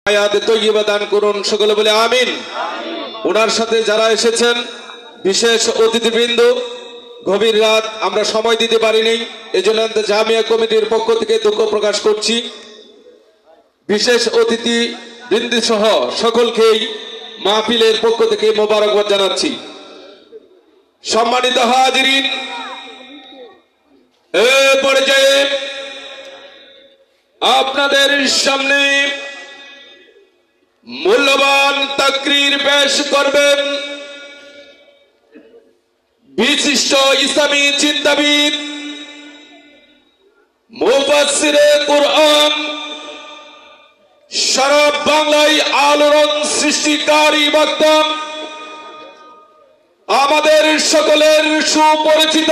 হায়াতে তৈয়বা দান করুন, সকলে বলে আমিন। ওনার সাথে যারা এসেছেন বিশেষ অতিথিবৃন্দ, গভীর রাত আমরা সময় দিতে পারিনি, এজন্য জামিয়া কমিটির পক্ষ থেকে দুঃখ প্রকাশ করছি। বিশেষ অতিথি বৃন্দ সহ সকলকেই মাহফিলের পক্ষ থেকে মোবারকবাদ জানাচ্ছি। সম্মানিত হাজিরিন, এই পর্যায়ে আপনাদের সামনে মূল্যবান তাকরীর পেশ করবেন বিশিষ্ট ইসলামী চিন্তাবিদ, মুফাসসিরে কুরআন, সারা বাংলায় আলোড়ন সৃষ্টিকারী বক্তা, আমাদের সকলের সুপরিচিত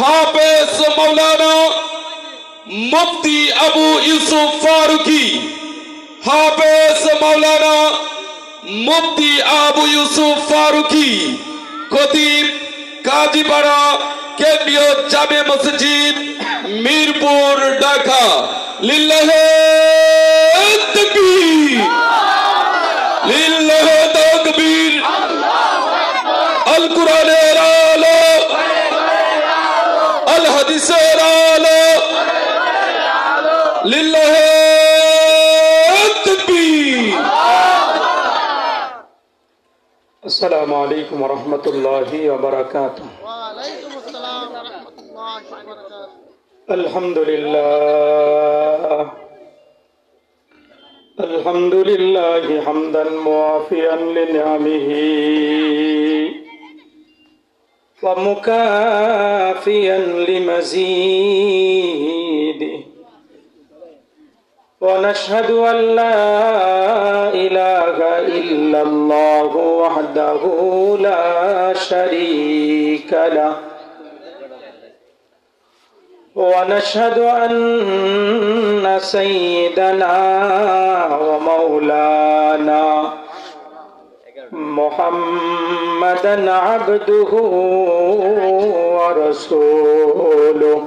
হাফেজ মাওলানা মুফতি আবু ইউসুফ ফারুকী, হাফেজ মাওলানা মুফতি আবু ইউসুফ ফারুকী, খতিব কাজীপাড়া কেন্দ্রীয় জামে মসজিদ, মিরপুর, ঢাকা। লিল্লাহে তাকবীর, লিল্লাহে তাকবীর। আল কুরআনের আলো, আল হাদিসের আলো, লিল্লাহে তাকবীর। আসসালামু আলাইকুম ওয়া রাহমাতুল্লাহি ওয়া বারাকাতুহু। ওয়া আলাইকুম আসসালাম ওয়া রাহমাতুল্লাহি ওয়া বারাকাতুহু। আলহামদুলিল্লাহি হামদান মুআফিয়ান লিনিআমিহি ওয়া মুকাফিয়ান লিমাজিদিহি ওয়া নাশহাদু আন লা ইলাহা ইল্লাল্লাহু ওয়াহদাহু লা শারীকা লাহু ونشهد أن سيدنا ومولانا محمدا عبده ورسوله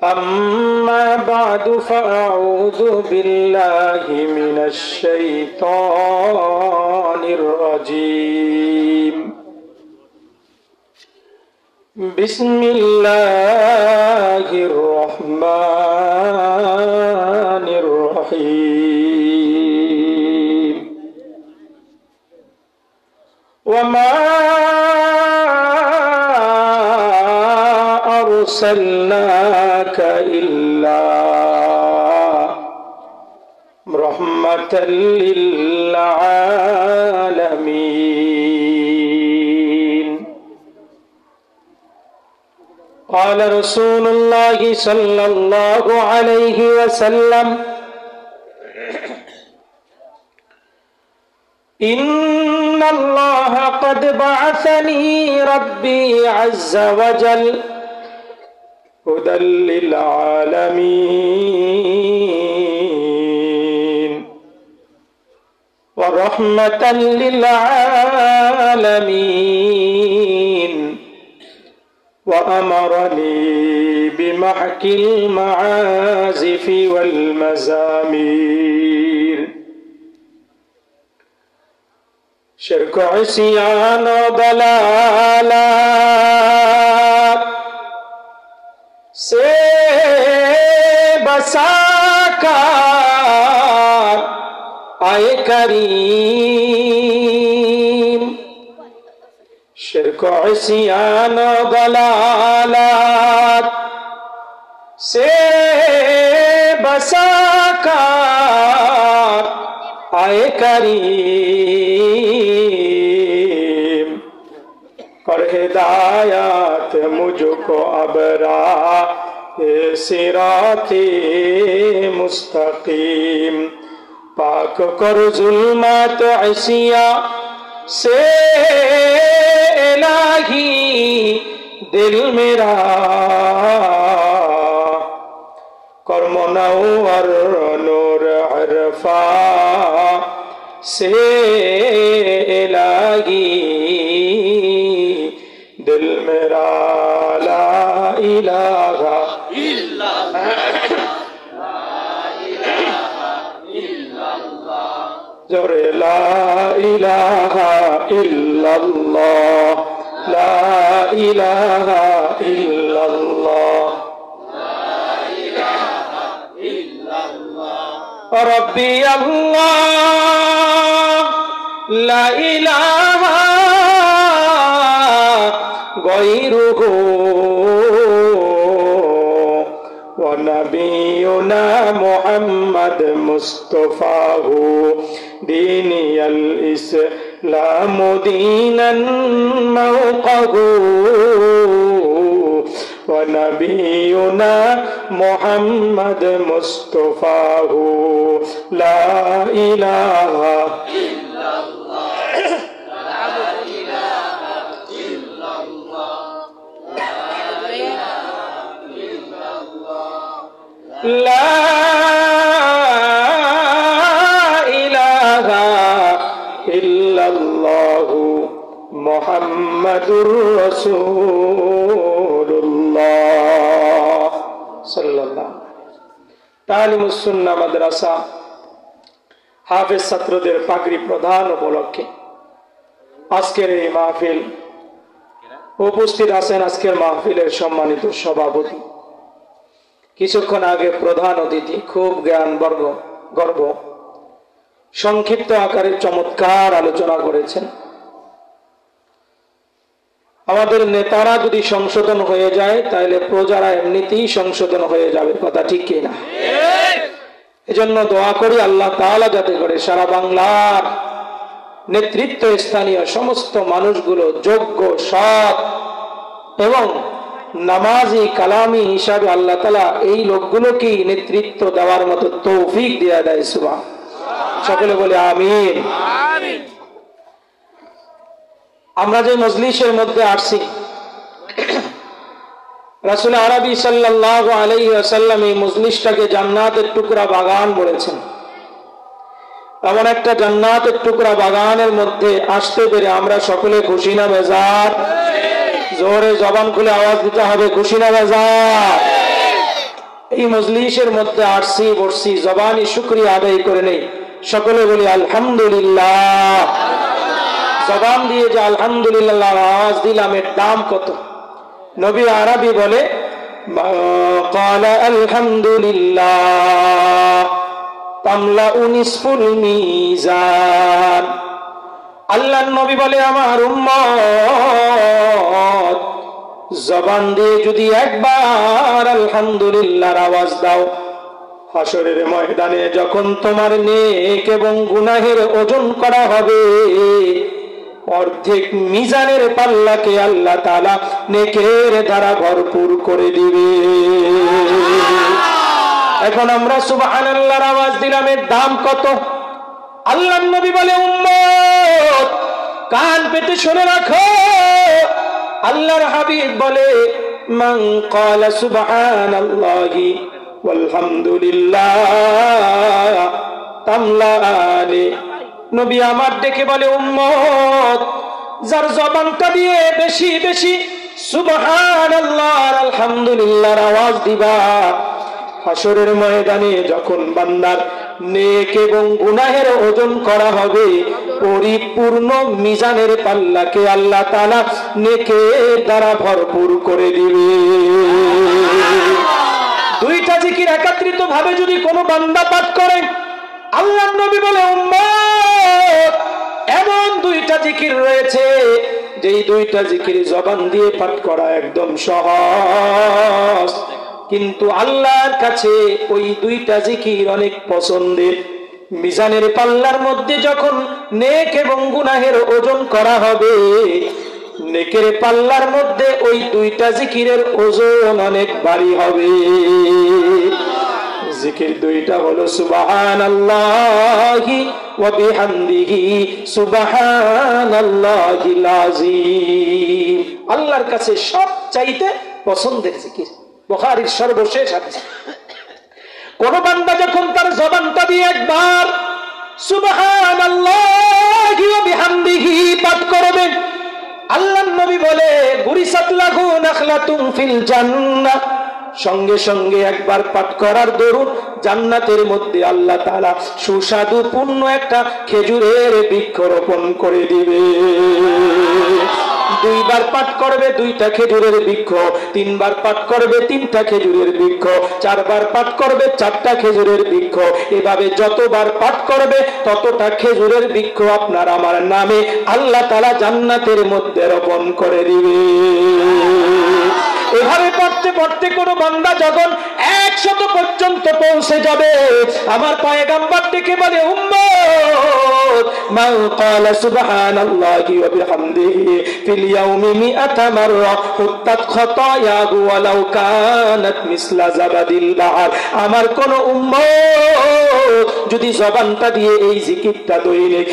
أما بعد فأعوذ بالله من الشيطان الرجيم بسم الله الرحمن الرحيم وما أرسلناك إلا رحمة للعالمين قال رسول الله صلى الله عليه وسلم إن الله قد بعثني ربي عز وجل هدى للعالمين ورحمة للعالمين وأمرني بمحك المعازف والمزامير شرك عصيان ضلالات سے بساکار آئے کریم شرک و عصیان و ضلالات سے بساکار آئے کریم اور ہدایات مجھ کو ابراہ صراط مستقیم پاک کر ظلمات عصیاں سے الہی دل میرا کر منور نور عرفاں سے الہی دل میرا لا الہ الا اللہ জোরে লা ইলাহা ইল্লাল্লাহ, লা ইলাহা ইল্লাল্লাহ, রব্বি আল্লাহ, লা ইলাহা গায়রুহু ওয়া নাবিয়ুনা মুহাম্মদ মুস্তাফাহু দীনিয়াল ইসলাম দীনান মাওকাহু ওয়া নাবিয়ুনা মুহাম্মদ মুস্তাফাহু লা ইলাহা লা ইলাহা ইল্লাল্লাহু মুহাম্মাদুর রাসূলুল্লাহ সাল্লাল্লাহু। তালিমুস সুন্নাহ মাদ্রাসা হাফেজ ছাত্রদের পাগড়ি প্রদান উপলক্ষে আজকের এই মাহফিল উপস্থিত আছেন আজকের মাহফিলের সম্মানিত সভাপতি, কিছুক্ষণ আগে প্রধান অতিথি, খুব জ্ঞান গর্ব সংক্ষিপ্ত আকারে চমৎকার আলোচনা করেছেন। আমাদের নেতারা যদি সংশোধন হয়ে যায় তাহলে প্রজারা এমনিতেই সংশোধন হয়ে যাবে, কথা ঠিক কিনা? এজন্য দোয়া করি আল্লাহ তাআলা যাতে করে সারা বাংলার নেতৃত্ব স্থানীয় সমস্ত মানুষগুলো যোগ্য, সৎ এবং নামাজি কালামি হিসাবে আল্লাহ তাআলা এই লোকগুলোকে নেতৃত্ব দেওয়ার মতো তৌফিক দিয়ে দেয়। সুবহান, সকলে বলে আমিন। আমরা যে মজলিসের মধ্যে আসছি, রাসূল আরবি সাল্লাল্লাহু আলাইহি ওয়াসাল্লাম এই মজলিসটাকে জান্নাতের টুকরা বাগান বলেছেন। এমন একটা জান্নাতের টুকরা বাগানের মধ্যে আসতে পেরে আমরা সকলে খুশি না বেজার? জোরে জবান খুলে আওয়াজ দিতে হবে, খুশি না বেজার? এই মজলিসের মধ্যে আসছি, বসছি, জবানি শুকরিয়া আদায় করে নেই, সকলে বলি আলহামদুলিল্লাহ। জবান দিয়ে যে আলহামদুলিল্লাহ আওয়াজ দিলাম এর দাম কত? নবী আরবি বলে মা ক্বালা আলহামদুলিল্লাহ তামলাউ নিসফুল মিজান। আল্লাহর নবী বলে আমার উম্মত জবান দিয়ে যদি একবার আলহামদুলিল্লাহর আওয়াজ দাও, হাসরের ময়দানে যখন তোমার নেক এবং গুনাহের ওজন করা হবে, অর্ধেক মিজানের পাল্লাকে আল্লাহ তাআলা নেকের দ্বারা ভরপুর করে দিবে। এখন আমরা সুবহানাল্লাহর আওয়াজ দিলাম, এর দাম কত? আল্লাহর নবী বলে উম্মত কান পেতে শুনে রাখো। আল্লাহর হাবিব বলে মান ক্বালা সুবহানাল্লাহি ওয়ালহামদুলিল্লাহ তামলানি। নবী আমার ডেকে বলে উম্মত যার জবানটা দিয়ে বেশি বেশি সুবহানাল্লাহ আর আলহামদুলিল্লাহর আওয়াজ দিবা, হাসরের ময়দানে যখন বান্দার নেক এবং গুনাহের ওজন করা হবে, পরিপূর্ণ মিজানের পাল্লাকে আল্লাহ তাআলা নেকের দ্বারা ভরপুর করে দিবে। দুইটা জিকির একত্রিত ভাবে যদি কোনো বান্দা পাঠ করে, আল্লাহর নবী বলে উম্মত এমন দুইটা জিকির রয়েছে যেই দুইটা জিকির জবান দিয়ে পাঠ করা একদম সহজ, কিন্তু আল্লাহর কাছে ওই দুইটা জিকির অনেক পছন্দের। মিজানের পাল্লার মধ্যে যখন নেক এবং গুনাহের ওজন করা হবে, নেকের পাল্লার মধ্যে ওই দুইটা জিকিরের ওজন অনেক ভারী হবে। জিকির দুইটা হলো সুবহানাল্লাহি ওয়া বিহামদিহি সুবহানাল্লাহিল আযীম। আল্লাহর কাছে সবচাইতে পছন্দের জিকির, বুখারীর সর্বশেষ হাদিস। কোন বান্দা যখন তার জবানটা দিয়ে একবার সুবহানাল্লাহি ওয়া বিহামদিহি পাঠ করবে, আল্লাহর নবী বলে বুরিসাত লাহু নাখলাতুন ফিল জান্নাহ সঙ্গে সঙ্গে একবার পাঠ করার দরুন জান্নাতের মধ্যে আল্লাহ তাআলা সুস্বাদু পূর্ণ একটা খেজুরের বৃক্ষ রোপণ করে দিবে। দুইবার পাঠ করবে দুইটা খেজুরের বৃক্ষ, তিনবার পাঠ করবে তিনটা খেজুরের বৃক্ষ, চারবার পাঠ করবে চারটা খেজুরের বৃক্ষ। এভাবে যতবার পাঠ করবে ততটা খেজুরের বৃক্ষ আপনার আমার নামে আল্লাহ তাআলা জান্নাতের মধ্যে রোপণ করে দিবে। এভাবে পড়তে পড়তে কোন বান্দা যখন 100 পর্যন্ত পৌঁছে যাবে, আমার পয়গম্বর ডেকে বলে, উম্মত মান ক্বালা সুবহানাল্লাহি ওয়া বিহামদিহি ফিল ইয়াউমি 100 মাররা হুত্তাত খাতায়াহু ওয়ালাউ কানাত মিসলা জাবাদিল বাহর। আমার কোন উম্মত যদি জবানটা দিয়ে এই জিকিরটা দৈনিক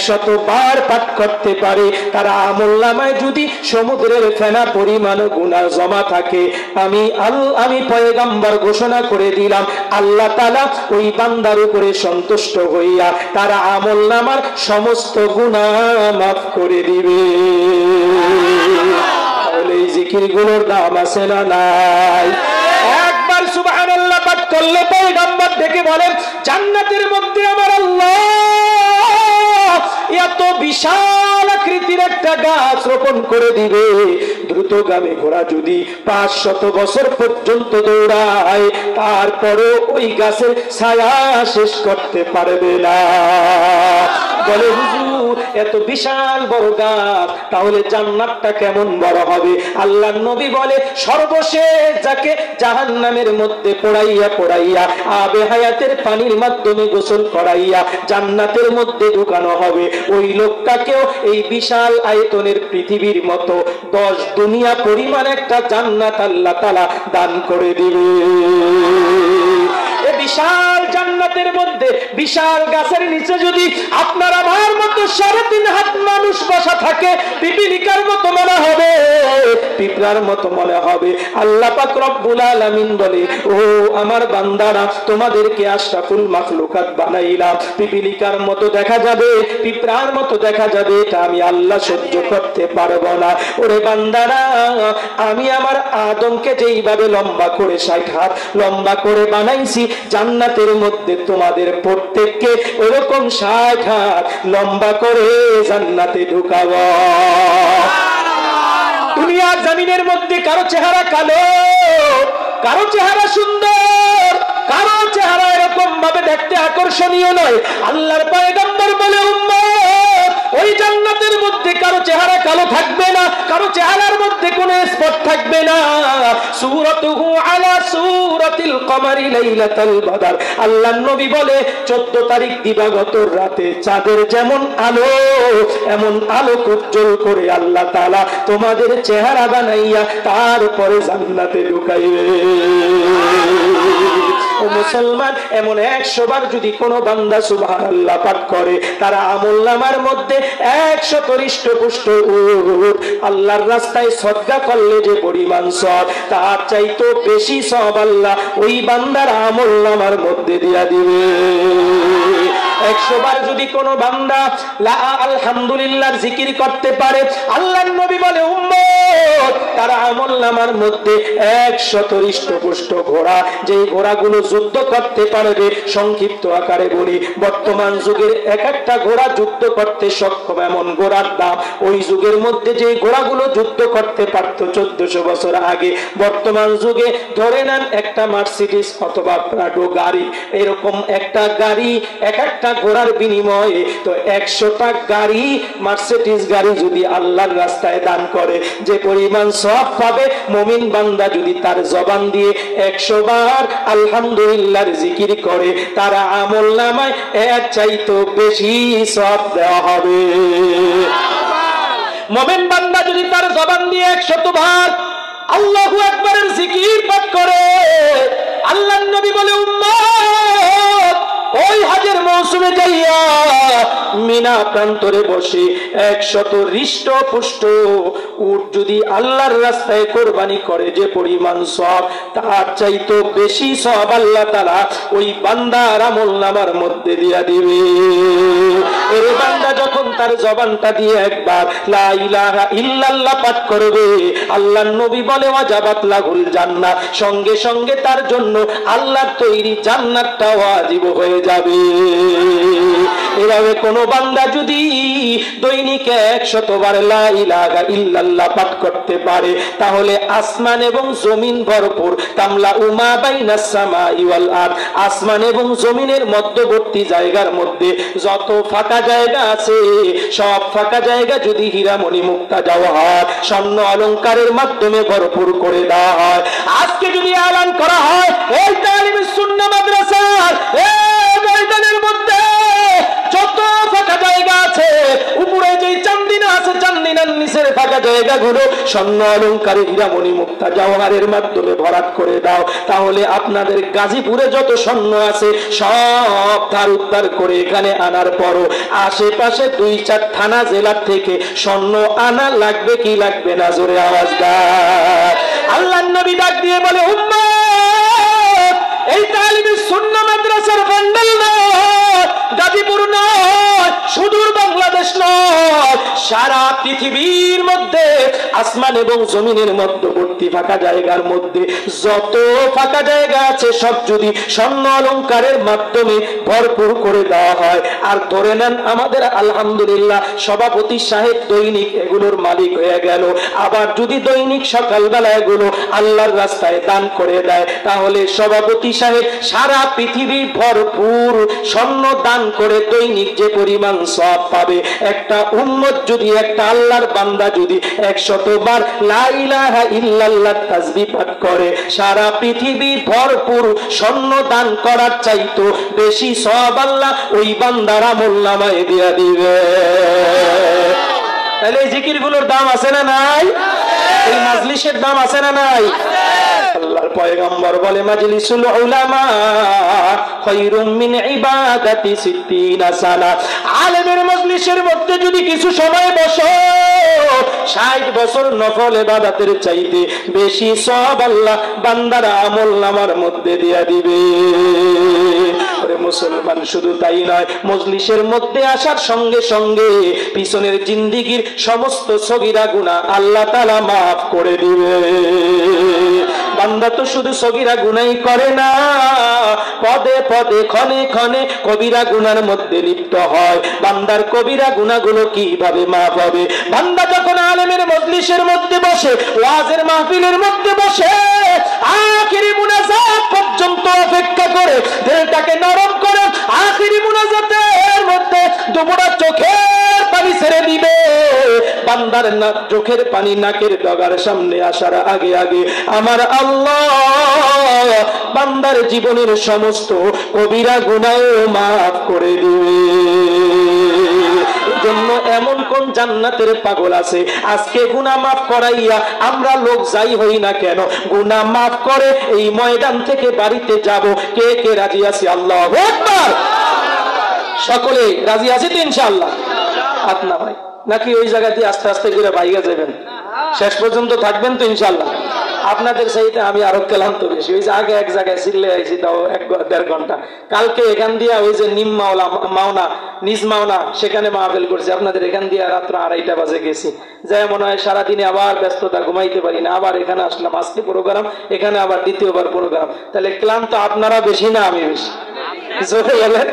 100 বার পাঠ করতে পারে, তার আমলনামায় যদি সমুদ্রের ফেনা পরিমাণ গুনাহ জমা থাকে, আমি পয়গম্বর ঘোষণা করে দিলাম আল্লাহ তাআলা ওই বান্দার উপরে সন্তুষ্ট হইয়া তার আমলনামার সমস্ত গুনাহ মাফ করে দিবে। তাহলে এই জিকিরগুলোর দাম আছে না নাই? একবার সুবহানাল্লাহ পাঠ করলে পয়গম্বর ডেকে বলেন, জান্নাতের মধ্যে আমার আল্লাহ এত বিশাল আকৃতির একটা গাছ রোপণ করে দিবে। দ্রুতগামী ঘোড়া যদি 500 বছর পর্যন্ত দৌড়ায়, তারপরেও ওই গাছের ছায়া শেষ করতে পারবে না। বলে, হুজুর এত বিশাল বড় গাছ, তাহলে জান্নাতটা কেমন বড় হবে? আল্লাহর নবী বলে, সর্বশেষ যাকে জাহান্নামের মধ্যে পোড়াইয়া আবে হায়াতের পানির মাধ্যমে গোসল করাইয়া জান্নাতের মধ্যে ঢুকানো হবে, ওই লোকটাকেও এই বিশাল আয়তনের পৃথিবীর মতো 10 দুনিয়া পরিমাণ একটা জান্নাত আল্লাহ তাআলা দান করে দিবে। বিশাল জান্নাতের মধ্যে বিশাল গাছের নিচে যদি আপনার আমার মতো 3.5 হাত মানুষ বসা থাকে, পিপিলিকার মতো মনে হবে, পিঁপড়ার মতো মনে হবে। আল্লাহ পাক রব্বুল আলামিন বলে, ও আমার বান্দারা, তোমাদেরকে আশরাফুল মাখলুকাত বানাইলাম, পিপিলিকার মতো দেখা যাবে, পিঁপড়ার মতো দেখা যাবে, এটা আমি আল্লাহ সহ্য করতে পারবো না। ওরে বান্দারা, আমি আমার আদমকে যেইভাবে লম্বা করে 60 হাত লম্বা করে বানাইছি, জান্নাতের মধ্যে তোমাদের প্রত্যেককে ওরকম 60 হাত লম্বা করে জান্নাতে ঢুকাবো। দুনিয়ার জমিনের মধ্যে কারো চেহারা কালো, কারো চেহারা সুন্দর, কারো চেহারা এরকম ভাবে দেখতে আকর্ষণীয় নয়। আল্লাহর পয়গম্বর বলে, উম্মত ওই জান্নাতের মধ্যে কারো চেহারা কালো থাকবে না, কারো চেহারার মধ্যে কোনো স্পট থাকবে না। সূরাতুহু আলা সূরাতিল কমারি লাইলাতুল বদর। আল্লাহর নবী বলে, 14 তারিখ দিবাগত রাতে চাঁদের যেমন আলো, এমন আলো উজ্জ্বল করে আল্লাহ তাআলা তোমাদের চেহারা বানাইয়া তারপরে জান্নাতে ঢুকাইবে। ও মুসলমান, এমন 100 বার যদি কোনো বান্দা সুবহানাল্লাহ পাঠ করে, তার আমলনামার মধ্যে 100 হৃষ্টপুষ্ট উট আল্লাহর রাস্তায় সদকা করলে যে পরিমাণ সওয়াব, তার চাইতে বেশি সওয়াব আল্লাহ ওই বান্দার আমলনামার মধ্যে দিয়া দিবে। 100 বার যদি কোনো বান্দা লা আলহামদুলিল্লাহর জিকির করতে পারে, আল্লাহর নবী বলে, উম্মত তার আমলনামার মধ্যে 100 হৃষ্টপুষ্ট ঘোড়া, যেই ঘোড়াগুলো যুদ্ধ করতে পারবে। সংক্ষিপ্ত আকারে বলি, বর্তমান যুগের এক একটা ঘোড়া যুদ্ধ করতে সক্ষম এমন ঘোড়ার দাম ওই যুগের মধ্যে যে ঘোড়াগুলো যুদ্ধ করতে পারতো 1400 বছর আগে, বর্তমান যুগে ধরে নেন একটা মার্সিডিজ অথবা প্রাডো গাড়ি, এরকম একটা গাড়ি এক একটা ঘোড়ার বিনিময়ে তো 100টা গাড়ি মার্সিডিজ গাড়ি যদি আল্লাহর রাস্তায় দান করে, যে পরিমাণ সওয়াব পাবে মুমিন বান্দা যদি তার জবান দিয়ে 100 বার আলহামদুলিল্লাহর জিকির করে, তার আমলনামায় এর চাইতে বেশি সওয়াব দেওয়া হবে। মুমিন বান্দা যদি তার জবান দিয়ে 100 বার আল্লাহু আকবারের জিকির পাঠ করে, আল্লাহর নবী বলে, উম্মত ওই হজের মৌসুমে যাইয়া মিনা প্রান্তরে বসে 100 হৃষ্টপুষ্ট উট যদি আল্লাহর রাস্তায় কোরবানি করে, যে পরিমাণ সওয়াব, তার চাইতে বেশি সওয়াব আল্লাহ তাআলা ওই বান্দার আমলনামার মধ্যে দিয়া দিবে। এর বান্দা যখন তার জবানটা দিয়ে একবার লা ইলাহা ইল্লাল্লাহ পাঠ করবে, আল্লাহর নবী বলে ওয়াজাবাত লাহুল জান্নাহ, সঙ্গে সঙ্গে তার জন্য আল্লাহর তৈরি জান্নাতটা ওয়াজিব হয়ে যাবে। এভাবে কোন বান্দা যদি দৈনিক 100 বার লা ইলাহা ইল্লাল্লাহ পাঠ করতে পারে, তাহলে আসমান এবং জমিন ভরপুর তামলা উমা বাইনাস সামাই ওয়াল আরদ, আসমান এবং জমিনের মধ্যবর্তী জায়গার মধ্যে যত ফাঁকা জায়গা আছে, সব ফাঁকা জায়গা যদি হীরামণি মুক্তা জওহর স্বর্ণ অলংকারের মাধ্যমে ভরপুর করে দেওয়া হয়। আজকে যদি এলান করা হয় এই তালিমুস সুন্নাহ মাদ্রাসার এই ময়দানের মধ্যে যত ফাঁকা জায়গা আছে, উপরে যে চান্দিনা আছে চান্দিনার নিচের ফাঁকা জায়গাগুলো স্বর্ণ অলংকারে হীরামণি মুক্তা জওহরের মাধ্যমে ভরাট করে দাও, তাহলে আপনাদের গাজীপুরে যত স্বর্ণ আছে সব ধার উদ্ধার করে এখানে আনার পরও আশেপাশে 2-4 থানা জেলার থেকে স্বর্ণ আনা লাগবে কি লাগবে না? জোরে আওয়াজ দেয়। আল্লাহর নবী ডাক দিয়ে বলে, উম্মত, এই তালিমুস সুন্নাহ মাদ্রাসার বান্ডেল নয়, গাজীপুর নয়, সুদূর বাংলাদেশ নয়, সারা পৃথিবীর মধ্যে আসমান এবং জমিনের মধ্যবর্তী ফাঁকা জায়গার মধ্যে যত ফাঁকা জায়গা আছে সব যদি স্বর্ণ অলংকারের মাধ্যমে ভরপুর করে দেওয়া হয়, আর ধরে নেন আমাদের আলহামদুলিল্লাহ সভাপতি সাহেব দৈনিক এগুলোর মালিক হয়ে গেল, আবার যদি দৈনিক সকালবেলা এগুলো আল্লাহর রাস্তায় দান করে দেয়, তাহলে সভাপতি সাহেব সারা পৃথিবী ভরপুর স্বর্ণ দান করে দৈনিক যে পরিমাণ সওয়াব পাবে, একটা উম্মত যদি, একটা আল্লাহর বান্দা যদি 100 বার লা ইলাহা ইল্লাল্লাহ তাসবিহ পাঠ করে, সারা পৃথিবী ভরপুর স্বর্ণ দান করার চাইতো বেশি সওয়াব আল্লাহ ওই বান্দার আমলনামায় দিয়ে দিবে। তাহলে এই জিকিরগুলোর দাম আছে না নাই? এই মাজলিসের দাম আছে না নাই? আল্লাহর পয়গম্বর বলে, মাজলিসুল উলামা খায়রুম মিন ইবাদাতি 60 সানা। আলেমের মজলিসের মধ্যে যদি কিছু সময় বসো, 60 বছর নফল ইবাদতের চাইতে বেশি সওয়াব আল্লাহ বান্দার আমলনামার মধ্যে দিয়ে দিবে। ওরে মুসলমান, শুধু তাই নয়, মজলিসের মধ্যে আসার সঙ্গে সঙ্গে পিছনের জিন্দেগীর সমস্ত সগীরা গুনাহ আল্লাহ তাআলা মাফ করে দিবে। বান্দা তো শুধু সগীরা গুনাহই করে না, পদে পদে ক্ষণে ক্ষণে কবিরা গুনার মধ্যে লিপ্ত হয়। বান্দার কবিরা গুনাহগুলো কিভাবে মাফ হবে? বান্দা যখন আলেমের মজলিসের মধ্যে বসে, ওয়াজের মাহফিলের মধ্যে বসে, আখিরি মুনাজাত পর্যন্ত অপেক্ষা করে দিলটাকে নরম করে আখিরি মুনাজাতের মধ্যে দুপুরা চোখের পানি ছেড়ে দিবে। বান্দার না চোখের পানি নাকের ডগার সামনে আসার আগে আগে আমার আল্লাহ বান্দার জীবনের সমস্ত কবিরা গুনাহ মাফ করে দিবে। জন্য এমন কোন জান্নাতের পাগল আছে আজকে গুনাহ মাফ করাইয়া আমরা লোক যাই হই না কেন, গুনাহ মাফ করে এই ময়দান থেকে বাড়িতে যাব? কে কে রাজি আছে? আল্লাহু আকবার। সকলে রাজি আছে তো ইনশাআল্লাহ? হাত না ভাই, নাকি ওই জায়গা দিয়ে আস্তে আস্তে করে বাইরে যাবেন? শেষ পর্যন্ত থাকবেন তো ইনশাআল্লাহ? আপনাদের সেইটা আমি আরো ক্লান্ত বেশি। ওই যে আগে এক জায়গায় চিল্লে আইছি, তাও 1-1.5 ঘন্টা। কালকে এখান দিয়া ওই যে নিম মাওনা নিজ মাওনা সেখানে মাহফিল করছি, আপনাদের এখান দিয়ে রাত্র 2:30 বাজে গেছি। যাই মনে হয় সারাদিনে আবার ব্যস্ততা, ঘুমাইতে পারি না, আবার এখানে আসলাম, আজকে প্রোগ্রাম, এখানে আবার দ্বিতীয়বার প্রোগ্রাম। তাহলে ক্লান্ত আপনারা বেশি না আমি বেশি? জোরে বলেন।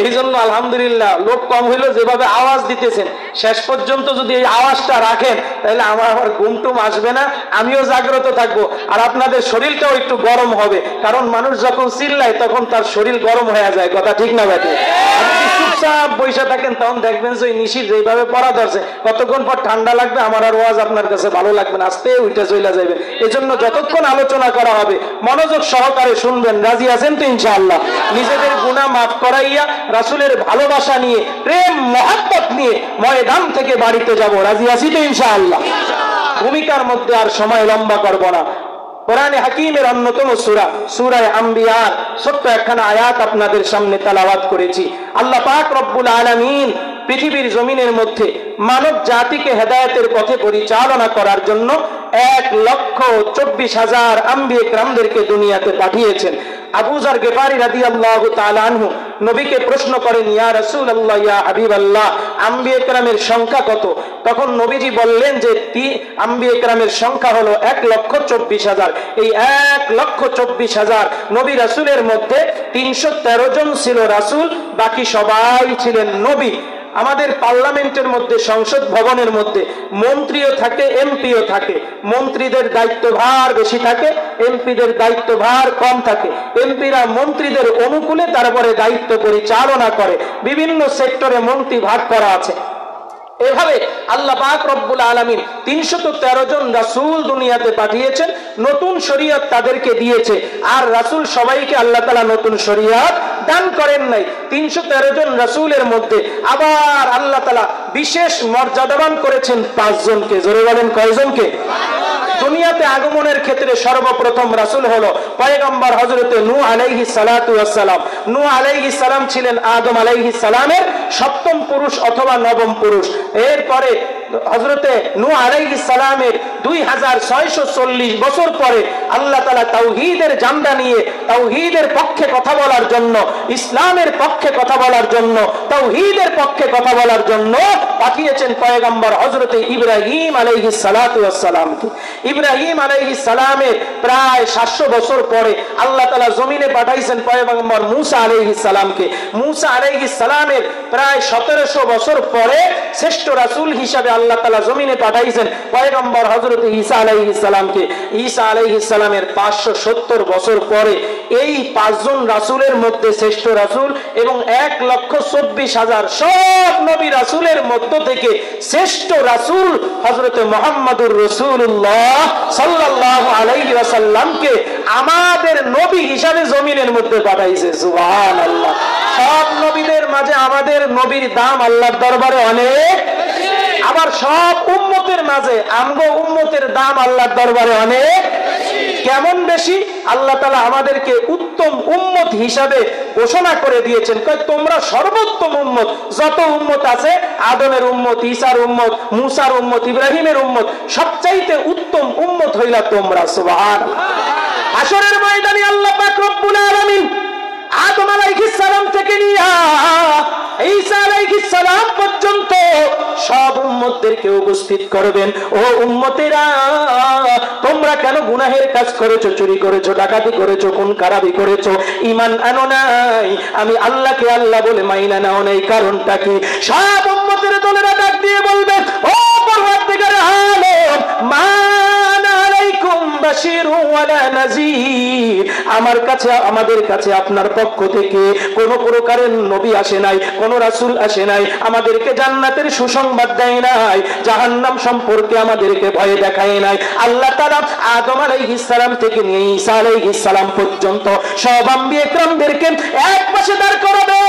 এই জন্য আলহামদুলিল্লাহ লোক কম হইলো, যেভাবে আওয়াজ দিতেছেন শেষ পর্যন্ত যদি এই আওয়াজটা রাখেন তাহলে আমার ঘুমটুম আসবে না, আমিও জাগ্রত থাকবো, আর আপনাদের শরীরটাও একটু গরম হবে। কারণ মানুষ যখন চিল্লায় তখন তার শরীর গরম হয়ে যায়, কথা ঠিক না বেটে? আপনি চুপচাপ বসে থাকেন, তখন দেখবেন যে ওই নিশির যেভাবে পড়া ধরছে, কতক্ষণ পর ঠান্ডা লাগবে, আমার আর ওয়াজ আপনার কাছে ভালো লাগবে না, আস্তে উঠে চলে যাবে। এই জন্য যতক্ষণ আলোচনা করা হবে মনোযোগ সহকারে শুনবেন। রাজি আছেন তো ইনশাআল্লাহ? নিজেদের গুনাহ মাফ করাইয়া রাসূলের ভালোবাসা নিয়ে, প্রেম মহব্বত নিয়ে ময়দান থেকে বাড়িতে যাব। রাজি আছি তো ইনশাআল্লাহ? ভূমিকার মধ্যে আর সময় লম্বা করব না। কোরআনে হাকিমের অন্যতম সূরা সূরা আম্বিয়ার ছোট্ট একখানা আয়াত আপনাদের সামনে তেলাওয়াত করেছি। আল্লাহ পাক রব্বুল আলামিন পৃথিবীর জমিনের মধ্যে মানব জাতিকে হেদায়েতের পথে পরিচালনা করার জন্য 1,24,000 আম্বিয়া কিরামদেরকে দুনিয়াতে পাঠিয়েছেন। আবু যর গিফারি রাদিয়াল্লাহু তাআলা আনহু নবীকে প্রশ্ন করেন, ইয়া রাসূলুল্লাহ, ইয়া হাবিবাল্লাহ, আম্বিয়া কেরামের সংখ্যা কত? তখন নবীজি বললেন যে আম্বিয়া কেরামের সংখ্যা হলো 1,24,000। এই 1,24,000 নবী রাসূলের মধ্যে 313 জন ছিল রাসূল, বাকি সবাই ছিলেন নবী। আমাদের পার্লামেন্টের মধ্যে, সংসদ ভবনের মধ্যে মন্ত্রীও থাকে, এমপিও থাকে। মন্ত্রীদের দায়িত্বভার বেশি থাকে, এমপিদের দায়িত্বভার কম থাকে। এমপিরা মন্ত্রীদের অনুকূলে তারপরে দায়িত্ব পরিচালনা করে। বিভিন্ন সেক্টরে মন্ত্রী ভাগ করা আছে। এভাবে আল্লাহ পাক রব্বুল আলামিন 313 জন রাসূল দুনিয়াতে পাঠিয়েছেন, নতুন শরীয়ত তাদেরকে দিয়েছে। আর রাসূল সবাইকে আল্লাহ তাআলা নতুন শরীয়ত দান করেন নাই। 313 জন রাসূলের মধ্যে আবার আল্লাহ তাআলা বিশেষ মর্যাদাবান করেছেন 5 জনকে। জোরে বলেন কয়জনকে? দুনিয়াতে আগমনের ক্ষেত্রে সর্বপ্রথম রাসূল হলো পয়গম্বর হযরতে নূহ আলাইহিস সালাতু ওয়াস সালাম। নূহ আলাইহিস সালাম ছিলেন আদম আলাইহিস সালামের সপ্তম পুরুষ অথবা নবম পুরুষ। এরপরে হযরতে নূহ আলাইহিস সালামের 2640 বছর পরে আল্লাহ তাআলা তাওহীদের জান্ডা নিয়ে তাওহীদের পক্ষে কথা বলার জন্য, ইসলামের পক্ষে কথা বলার জন্য, তাওহীদের পক্ষে কথা বলার জন্য পাঠিয়েছেন পয়গম্বর হযরতে ইব্রাহিম আলাইহিস সালাতু ওয়াস সালামকে। ইব্রাহিম আলাইহিস সালামের প্রায় 700 বছর পরে আল্লাহ তাআলা জমিনে পাঠাইছেন পয়গম্বর মূসা আলাইহিস সালামকে। মূসা আলাইহিস সালামের প্রায় 1700 বছর পরে শ্রেষ্ঠ রাসূল হিসাবে আল্লাহ তাআলা জমিনে পাঠাইছেন পয়গম্বর হযরত ঈসা আলাইহিস সালামকে। ঈসা আলাইহিস সালামের 570 বছর পরে এই 5 জন রাসূলের মধ্যে শ্রেষ্ঠ রাসূল এবং 1,24,000 সব নবী রাসূলের মধ্য থেকে শ্রেষ্ঠ রাসূল হযরত মুহাম্মদুর রাসূলুল্লাহ সাল্লাল্লাহু আলাইহি ওয়াসাল্লামকে আমাদের নবী হিসাবে জমিনের মধ্যে পাঠাইছে। সুবহানাল্লাহ। সব নবীদের মাঝে আমাদের নবীর দাম আল্লাহর দরবারে অনেক, আবার সব উম্মতের মাঝে আমগো উম্মতের দাম আল্লাহর দরবারে অনেক। কেমন বেশি? আল্লাহ তাআলা আমাদেরকে উত্তম উম্মত হিসাবে ঘোষণা করে দিয়েছেন, তোমরা সর্বোত্তম উম্মত। যত উম্মত আছে, আদমের উম্মত, ঈসার উম্মত, মূসার উম্মত, ইব্রাহিমের উম্মত, সবচাইতে উত্তম উম্মত হইলা তোমরা। সুবহানাল্লাহ। হাশরের ময়দানে আল্লাহ পাক রব্বুল আলামিন আদম আলাইহিস সালাম থেকে নিয়ে ঈসা আলাইহিস সালাম পর্যন্ত সব উম্মতদেরকে উপস্থিত করবেন। ও উম্মতেরা, তোমরা কেন গুনাহের কাজ করেছো, চুরি করেছো, ডাকাতি করেছো, খুন খারাপি করেছো, ঈমান আনো নাই, আমি আল্লাহকে আল্লাহ বলে মাইনা নাও নাই, কারণটা কি? সব উম্মতের দলেরা ডাক দিয়ে বলবেন, ও পরওয়ারদিগারে আলম, মান আলাইকুম বাশিরু ওয়ালা নাযীর, আমার কাছে, আমাদের কাছে আপনার পক্ষ থেকে কোনো প্রকারের নবী আসে নাই, কোনো রাসূল আসে নাই, আমাদেরকে জান্নাতের সুসংবাদ দেয় নাই, জাহান্নাম সম্পর্কে আমাদেরকে ভয় দেখায় নাই। আল্লাহ তাআলা আদম আলাইহিস সালাম থেকে নিয়ে ঈসা আলাইহিস সালাম পর্যন্ত সব আম্বিয়া کرامদেরকে এক পাশে দাঁড় করাবে।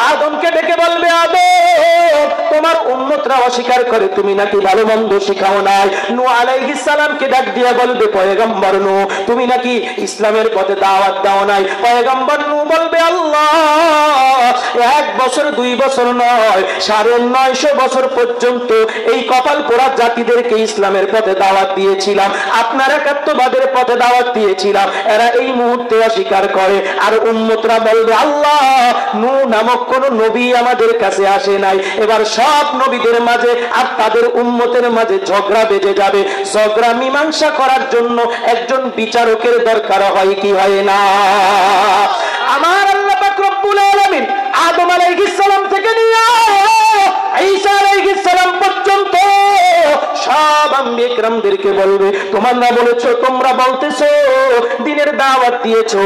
আদমকে ডেকে বলবে, আদম, তোমার উম্মতরা অস্বীকার করে তুমি নাকি ভালো মন্দ শিখাও নাই। নূহ আলাইহিস সালামকে ডাক দিয়া বলবে, পয়গম্বর নূহ, তুমি নাকি ইসলামের পথে দাওয়াত দাও নাই। পয়গম্বর নূহ বলবে, আল্লাহ, 1 বছর 2 বছর নয়, 950 বছর পর্যন্ত এই কপাল পোড়া জাতিদেরকে ইসলামের পথে দাওয়াত দিয়েছিলাম, আপনার একাত্মবাদের পথে দাওয়াত দিয়েছিলাম, এরা এই মুহূর্তে অস্বীকার করে। আর উম্মতরা বলবে, আল্লাহ, নূহ নামক কোন নবী আমাদের কাছে আসে নাই। এবার সব নবীদের মাঝে আর তাদের উম্মতের মাঝে ঝগড়া বেজে যাবে। ঝগড়া মীমাংসা করার জন্য একজন বিচারকের দরকার হয় কি হয় না? আমার আল্লাহ পাক রব্বুল আলামিন আদম আলাইহিস সালাম থেকে নিয়ে ঈসা আলাইহিস সালাম পর্যন্ত সব আম্বিয়া کرامদেরকে বলবে, তোমরা বলেছো, তোমরা বলতেছো দ্বীনের দাওয়াত দিয়েছো,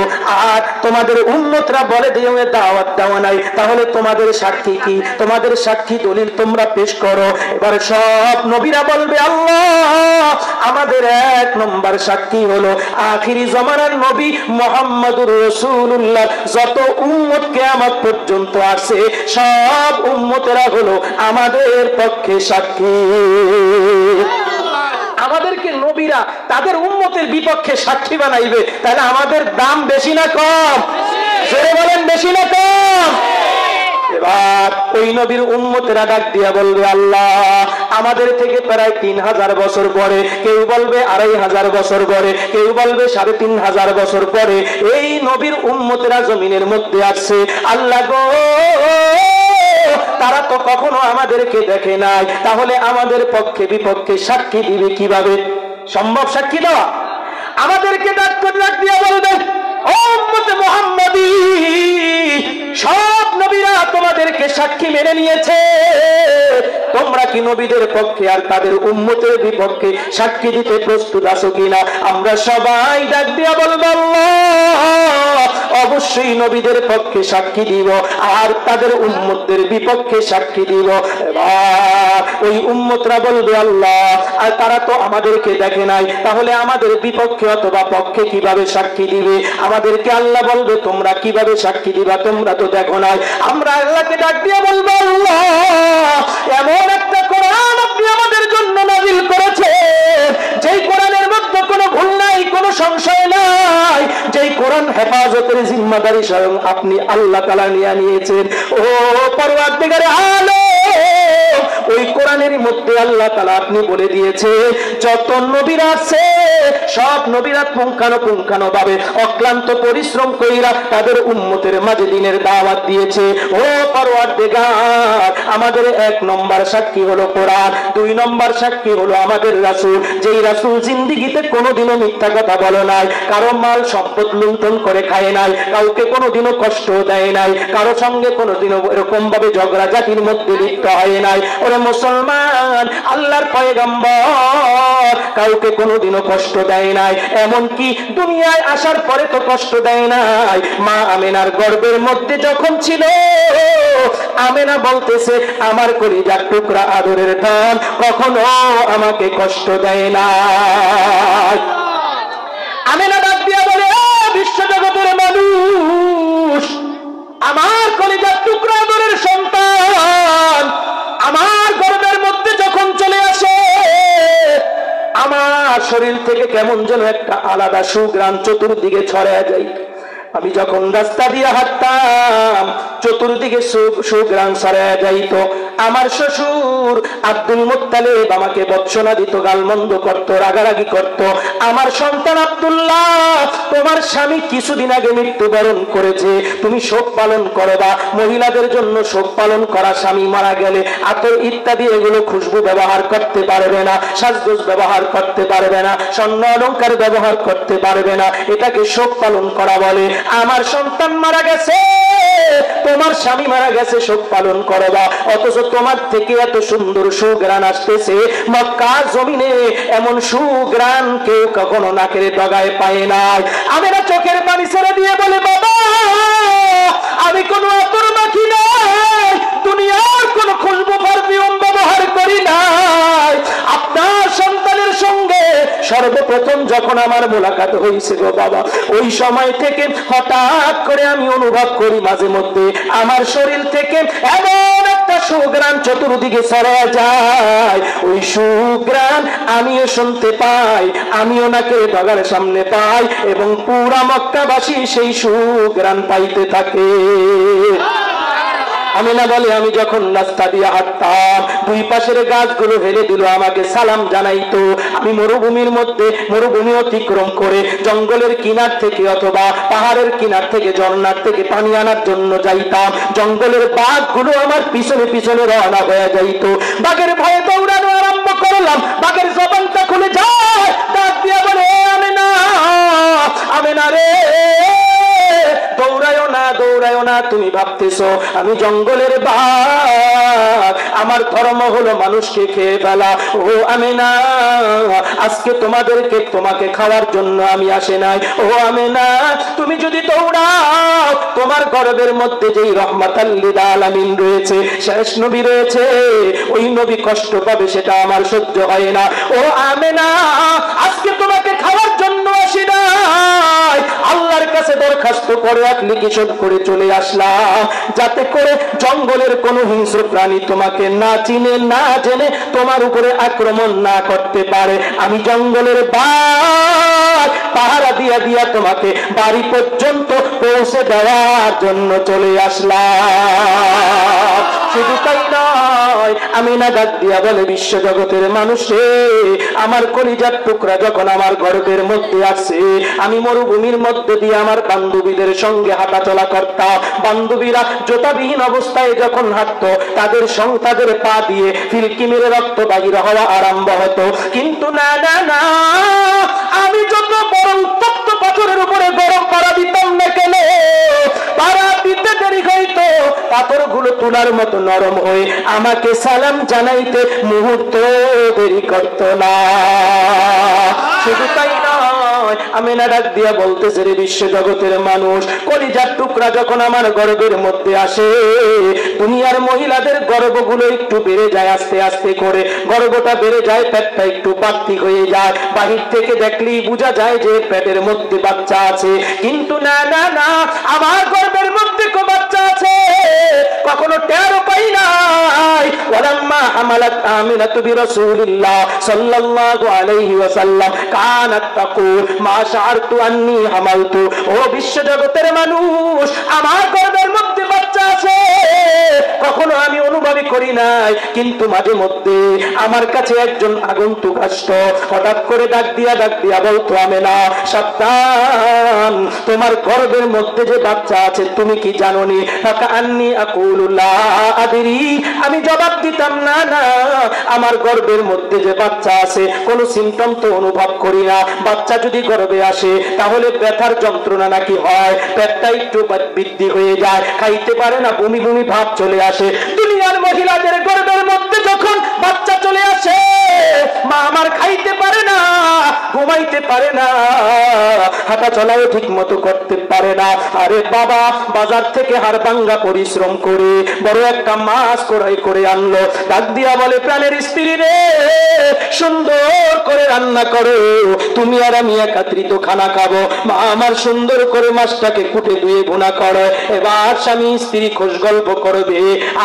আর তোমাদের উম্মতরা বলে দিও দাওয়াত দেওয়া নাই, তাহলে তোমাদের সাক্ষী কি? তোমাদের সাক্ষী দলিল তোমরা পেশ করো। এবার সব নবীরা বলবে, আল্লাহ, আমাদের 1 নম্বর সাক্ষী হলো আখিরি জামানার নবী মুহাম্মদুর রাসূলুল্লাহ। যত উম্মত কিয়ামত পর্যন্ত আসে, সব উম্মতেরা হলো আমাদের পক্ষে সাক্ষী। আমাদেরকে নবীরা তাদের উম্মতের বিপক্ষে সাক্ষী বানাইবে, তাহলে আমাদের দাম বেশি না কম? জোরে বলেন, বেশি না কম? এবার এবার ওই নবীর উম্মতেরা ডাক দিয়া বলবে, আল্লাহ আমাদের থেকে প্রায় 3000 বছর পরে, কেউ বলবে 2500 বছর পরে, কেউ বলবে 3500 বছর পরে এই নবীর উম্মতেরা জমিনের মধ্যে আসছে। আল্লাহ গো, তারা তো কখনো আমাদেরকে দেখে নাই, তাহলে আমাদের পক্ষে বিপক্ষে সাক্ষী দিবে কিভাবে? সম্ভব সাক্ষী দেওয়া? আমাদেরকে ডাক দিয়া বলবে, ও উম্মতে মুহাম্মাদী, সব নবীরা তোমাদেরকে সাক্ষী মেনে নিয়েছে, তোমরা কি নবীদের পক্ষে আর তাদের উম্মতের বিপক্ষে সাক্ষী দিতে প্রস্তুত আছো কিনা? আমরা সবাই ডাক দিয়া বলবো, আল্লাহ অবশ্যই নবীদের পক্ষে সাক্ষী দিব আর তাদের উম্মতদের বিপক্ষে সাক্ষী দিব। এবার ওই উম্মতরা বলবে, আল্লাহ আর তারা তো আমাদেরকে দেখে নাই, তাহলে আমাদের বিপক্ষে অথবা পক্ষে কিভাবে সাক্ষী দিবে? আমাদেরকে আল্লাহ বলবে, তোমরা কিভাবে সাক্ষী দিবা? তোমরা তো দেখো নাই। আমরা আল্লাহকে ডাক দিয়ে বলবো, আল্লাহ এমন একটা কোরআন আপনি আমাদের জন্য নাযিল করেছেন, যেই কোরআনের মধ্যে কোনো ভুল নাই, কোনো সংশয় নাই, যেই কোরআন হেফাজতের জিম্মাদারি স্বয়ং আপনি আল্লাহ তাআলা নিয়েছেন। ও পরওয়ারদিগারে আলম, ওই কোরআনের মধ্যে আল্লাহ তাআলা আপনি বলে দিয়েছে যত নবীরা আছে সব নবীরা পুঙ্খানো ভাবে অক্লান্ত পরিশ্রম কইরা তাদের উম্মতের মাঝে দ্বীনের দাওয়াত দিয়েছে। ও পরওয়ারদিগার, আমাদের 1 নম্বর সাক্ষী হলো কোরআন, 2 নম্বর সাক্ষী হলো আমাদের রাসূল, যেই রাসূল জিন্দেগিতে কোনোদিনও মিথ্যা কথা বলে নাই, কারো মাল সম্পদ লুণ্ঠন করে খায় নাই, কাউকে কোনোদিনও কষ্ট দেয় নাই, কারো সঙ্গে কোনোদিনও এরকম ভাবে ঝগড়া জাতির মধ্যে লিপ্ত হয় নাই। ওরে মুসলমান, আল্লাহর পয়গম্বর কাউকে কোনোদিনও কষ্ট দেয় নাই, এমনকি দুনিয়ায় আসার পরে তো কষ্ট দেয় নাই। মা আমেনার গর্ভের মধ্যে যখন ছিল, আমেনা বলতেছে, আমার কলিজার টুকরা আদরের ধন কখনো আমাকে কষ্ট দেয় না। আমেনা ডাক দিয়া বলে, বিশ্বজগতের মানুষ, আমার কলিজার টুকরা আদরের সন্তান আমার গর্ভের মধ্যে যখন চলে আসে, আমার শরীর থেকে কেমন যেন একটা আলাদা সুঘ্রাণ চতুর্দিকে ছড়ায় যায়। আমি যখন রাস্তা দিয়ে হাঁটতাম, চতুর্দিকে সুঘ্রাণ ছড়ায় যাইত। আমার শ্বশুর আব্দুল মুত্তালিব আমাকে বৎসনা দিত, গালমন্দ করত, রাগারাগি করত। আমার সন্তান আব্দুল্লাহ, তোমার স্বামী কিছুদিন আগে মৃত্যুবরণ করেছে, তুমি শোক পালন করবা। মহিলাদের জন্য শোক পালন করা, স্বামী মারা গেলে আতর ইত্যাদি এগুলো খুশবু ব্যবহার করতে পারবে না, সাজগোজ ব্যবহার করতে পারবে না, স্বর্ণ অলংকার ব্যবহার করতে পারবে না, এটাকে শোক পালন করা বলে। আমার সন্তান মারা গেছে, তোমার স্বামী মারা গেছে, শোক পালন করবা, অথচ তোমার থেকে এত সুন্দর সুঘ্রাণ আসতেছে। মক্কার জমিনে এমন সুঘ্রাণ কেউ কখনো নাকের ডগায় পায় নাই। আমেনা চোখের পানি ছেড়ে দিয়ে বলে, বাবা আমি কোনো আতর মাখি নাই, দুনিয়ার কোনো খুশবু পারফিউম ব্যবহার করি নাই। আপনার সন্তানের সঙ্গে সর্বপ্রথম যখন আমার মোলাকাত হয়েছে গো বাবা, ওই সময় থেকে হঠাৎ করে আমি অনুভব করি মাঝে মধ্যে আমার শরীর থেকে এমন একটা সুঘ্রাণ চতুর্দিকে ছড়িয়ে যায়। ওই সুঘ্রাণ আমিও শুনতে পাই, আমিও নাকে ডগার সামনে পাই, এবং পুরা মক্কাবাসী সেই সুঘ্রাণ পাইতে থাকে। আমিনা বলে, আমি যখন রাস্তা দিয়ে হাঁটতাম, 2 পাশের গাছগুলো হেলে দিল, আমাকে সালাম জানাইতো। আমি মরুভূমির মধ্যে মরুভূমি অতিক্রম করে জঙ্গলের কিনার থেকে অথবা পাহাড়ের কিনার থেকে ঝর্ণার থেকে পানি আনার জন্য যাইতাম। জঙ্গলের বাঘগুলো আমার পিছনে পিছনে রওনা হয়ে যাইতো। বাঘের ভয়ে দৌড়ানো আরম্ভ করলাম, বাঘের জবানটা খুলে যায়, ডাক দিয়ে বলে, আমেনা, আমেনা রে, দৌড়ায়ও না, তুমি ভাবতেছো আমি জঙ্গলের বাঘ, আমার ধর্ম হলো মানুষকে খেয়ে ফেলা। ও আমেনা, আজকে তোমাকে খাওয়ার জন্য আমি আসে নাই। ও আমেনা, তুমি যদি দৌড়াও, তোমার গর্ভের মধ্যে যেই রহমাতাল লিল আলামিন রয়েছে, শেষ নবী রয়েছে, ওই নবী কষ্ট পাবে, সেটা আমার সহ্য হয় না। ও আমেনা, আজকে তোমাকে খাওয়ার জন্য আসি নাই, আল্লাহর কাছে দরখাস্ত করে অ্যাপ্লিকেশন করে চলে আসলাম, যাতে করে জঙ্গলের কোনো হিংস্র প্রাণী তোমাকে না চিনে না জেনে তোমার উপরে আক্রমণ না করতে পারে। আমি জঙ্গলের বাঘ পাহারা দিয়া দিয়া তোমাকে বাড়ি পর্যন্ত পৌঁছে দেওয়ার জন্য চলে আসলাম। শুধু তাই নয়, আমি না ডাক দিয়া বলে, বিশ্ব জগতের মানুষে, আমার কলিজার টুকরা যখন আমার গর্ভের মধ্যে আসছে, আমি মরুভূমির মধ্যে দিয়ে আমার বান্ধবীদের সঙ্গে হাঁটা চলা করতাম। বান্ধবীরা জোতাবিহীন অবস্থায় যখন হাঁটতো, তাদের পা দিয়ে ফিলকি মেরে রক্ত বাহির হওয়া আরম্ভ হতো। কিন্তু না না না, আমি যত বড় উত্তপ্ত পাথরের উপরে গরম পাড়া দিতাম না কেন, পাড়া দিতে দেরি হইতো, পাথরগুলো তুলার মতো নরম হয়ে আমাকে সালাম জানাইতে মুহূর্ত দেরি করতো না। শুধু তাই নয়, আমি না ডাক দিয়া বলতেছে, রে বিশ্ব জগতের মানুষ, কলিজার টুকরা যখন আমার গর্ভের মধ্যে আসে, দুনিয়ার মহিলাদের গর্ভগুলো একটু বেড়ে যায় আস্তে আস্তে করে, গর্ভটা বেড়ে যায়, পেটটা একটু বাড়তি হয়ে যায়, বাহির থেকে দেখলেই বোঝা যায় যে পেটের মধ্যে বাচ্চা আছে। কিন্তু না না না, আমার গর্ভের মধ্যে কো বাচ্চা আছে কখনো টেরও পাই নাই। ওয়ালাম্মা হামালাত আমিনাতু বিরাসূলিল্লাহ সাল্লাল্লাহু আলাইহি ওয়াসাল্লাম কানাত তাকুল মা শাআরতু আন্নী হামালতু। ও বিশ্ব জগতের মানুষ, আমার গর্ভের মধ্যে বাচ্চা আছে কখনো আমি অনুভবই করি নাই, কিন্তু মাঝে মধ্যে আমার কাছে একজন আগন্তুক আসতো, হঠাৎ করে ডাক দিয়া বলতো, আমেনা সাবধান, তোমার গর্ভের মধ্যে যে বাচ্চা আছে তুমি কি জানোনি? আন্নী আকুলু লা আদরি, আমি জবাব দিতাম না না, আমার গর্ভের মধ্যে যে বাচ্চা আছে কোনো সিমটম তো অনুভব করি না। বাচ্চা যদি গর্ভে আসে তাহলে ব্যথার যন্ত্রণা নাকি হয়, পেটটা একটু বৃদ্ধি হয়ে যায়, খাইতে পারে না, বমি বমি ভাব চলে আসে। দুনিয়ার মহিলাদের গর্ভের মধ্যে যখন বাচ্চা চলে আসে, মা আমার খাইতে পারে না, ঘুমাইতে পারে না, হাঁটা চলাও ঠিক মতো করতে পারে না। আরে বাবা বাজার থেকে হাড়ভাঙ্গা পরিশ্রম করে বড় একটা মাছ ক্রয় করে আনলো, ডাক দিয়া বলে, প্রাণের স্ত্রী রে, সুন্দর করে রান্না করো, তুমি আর আমি একত্রিত খানা খাবো। মা আমার সুন্দর করে মাছটাকে কুটে ধুয়ে ভুনা করো। এবার স্বামী স্ত্রী খোঁজ গল্প করবে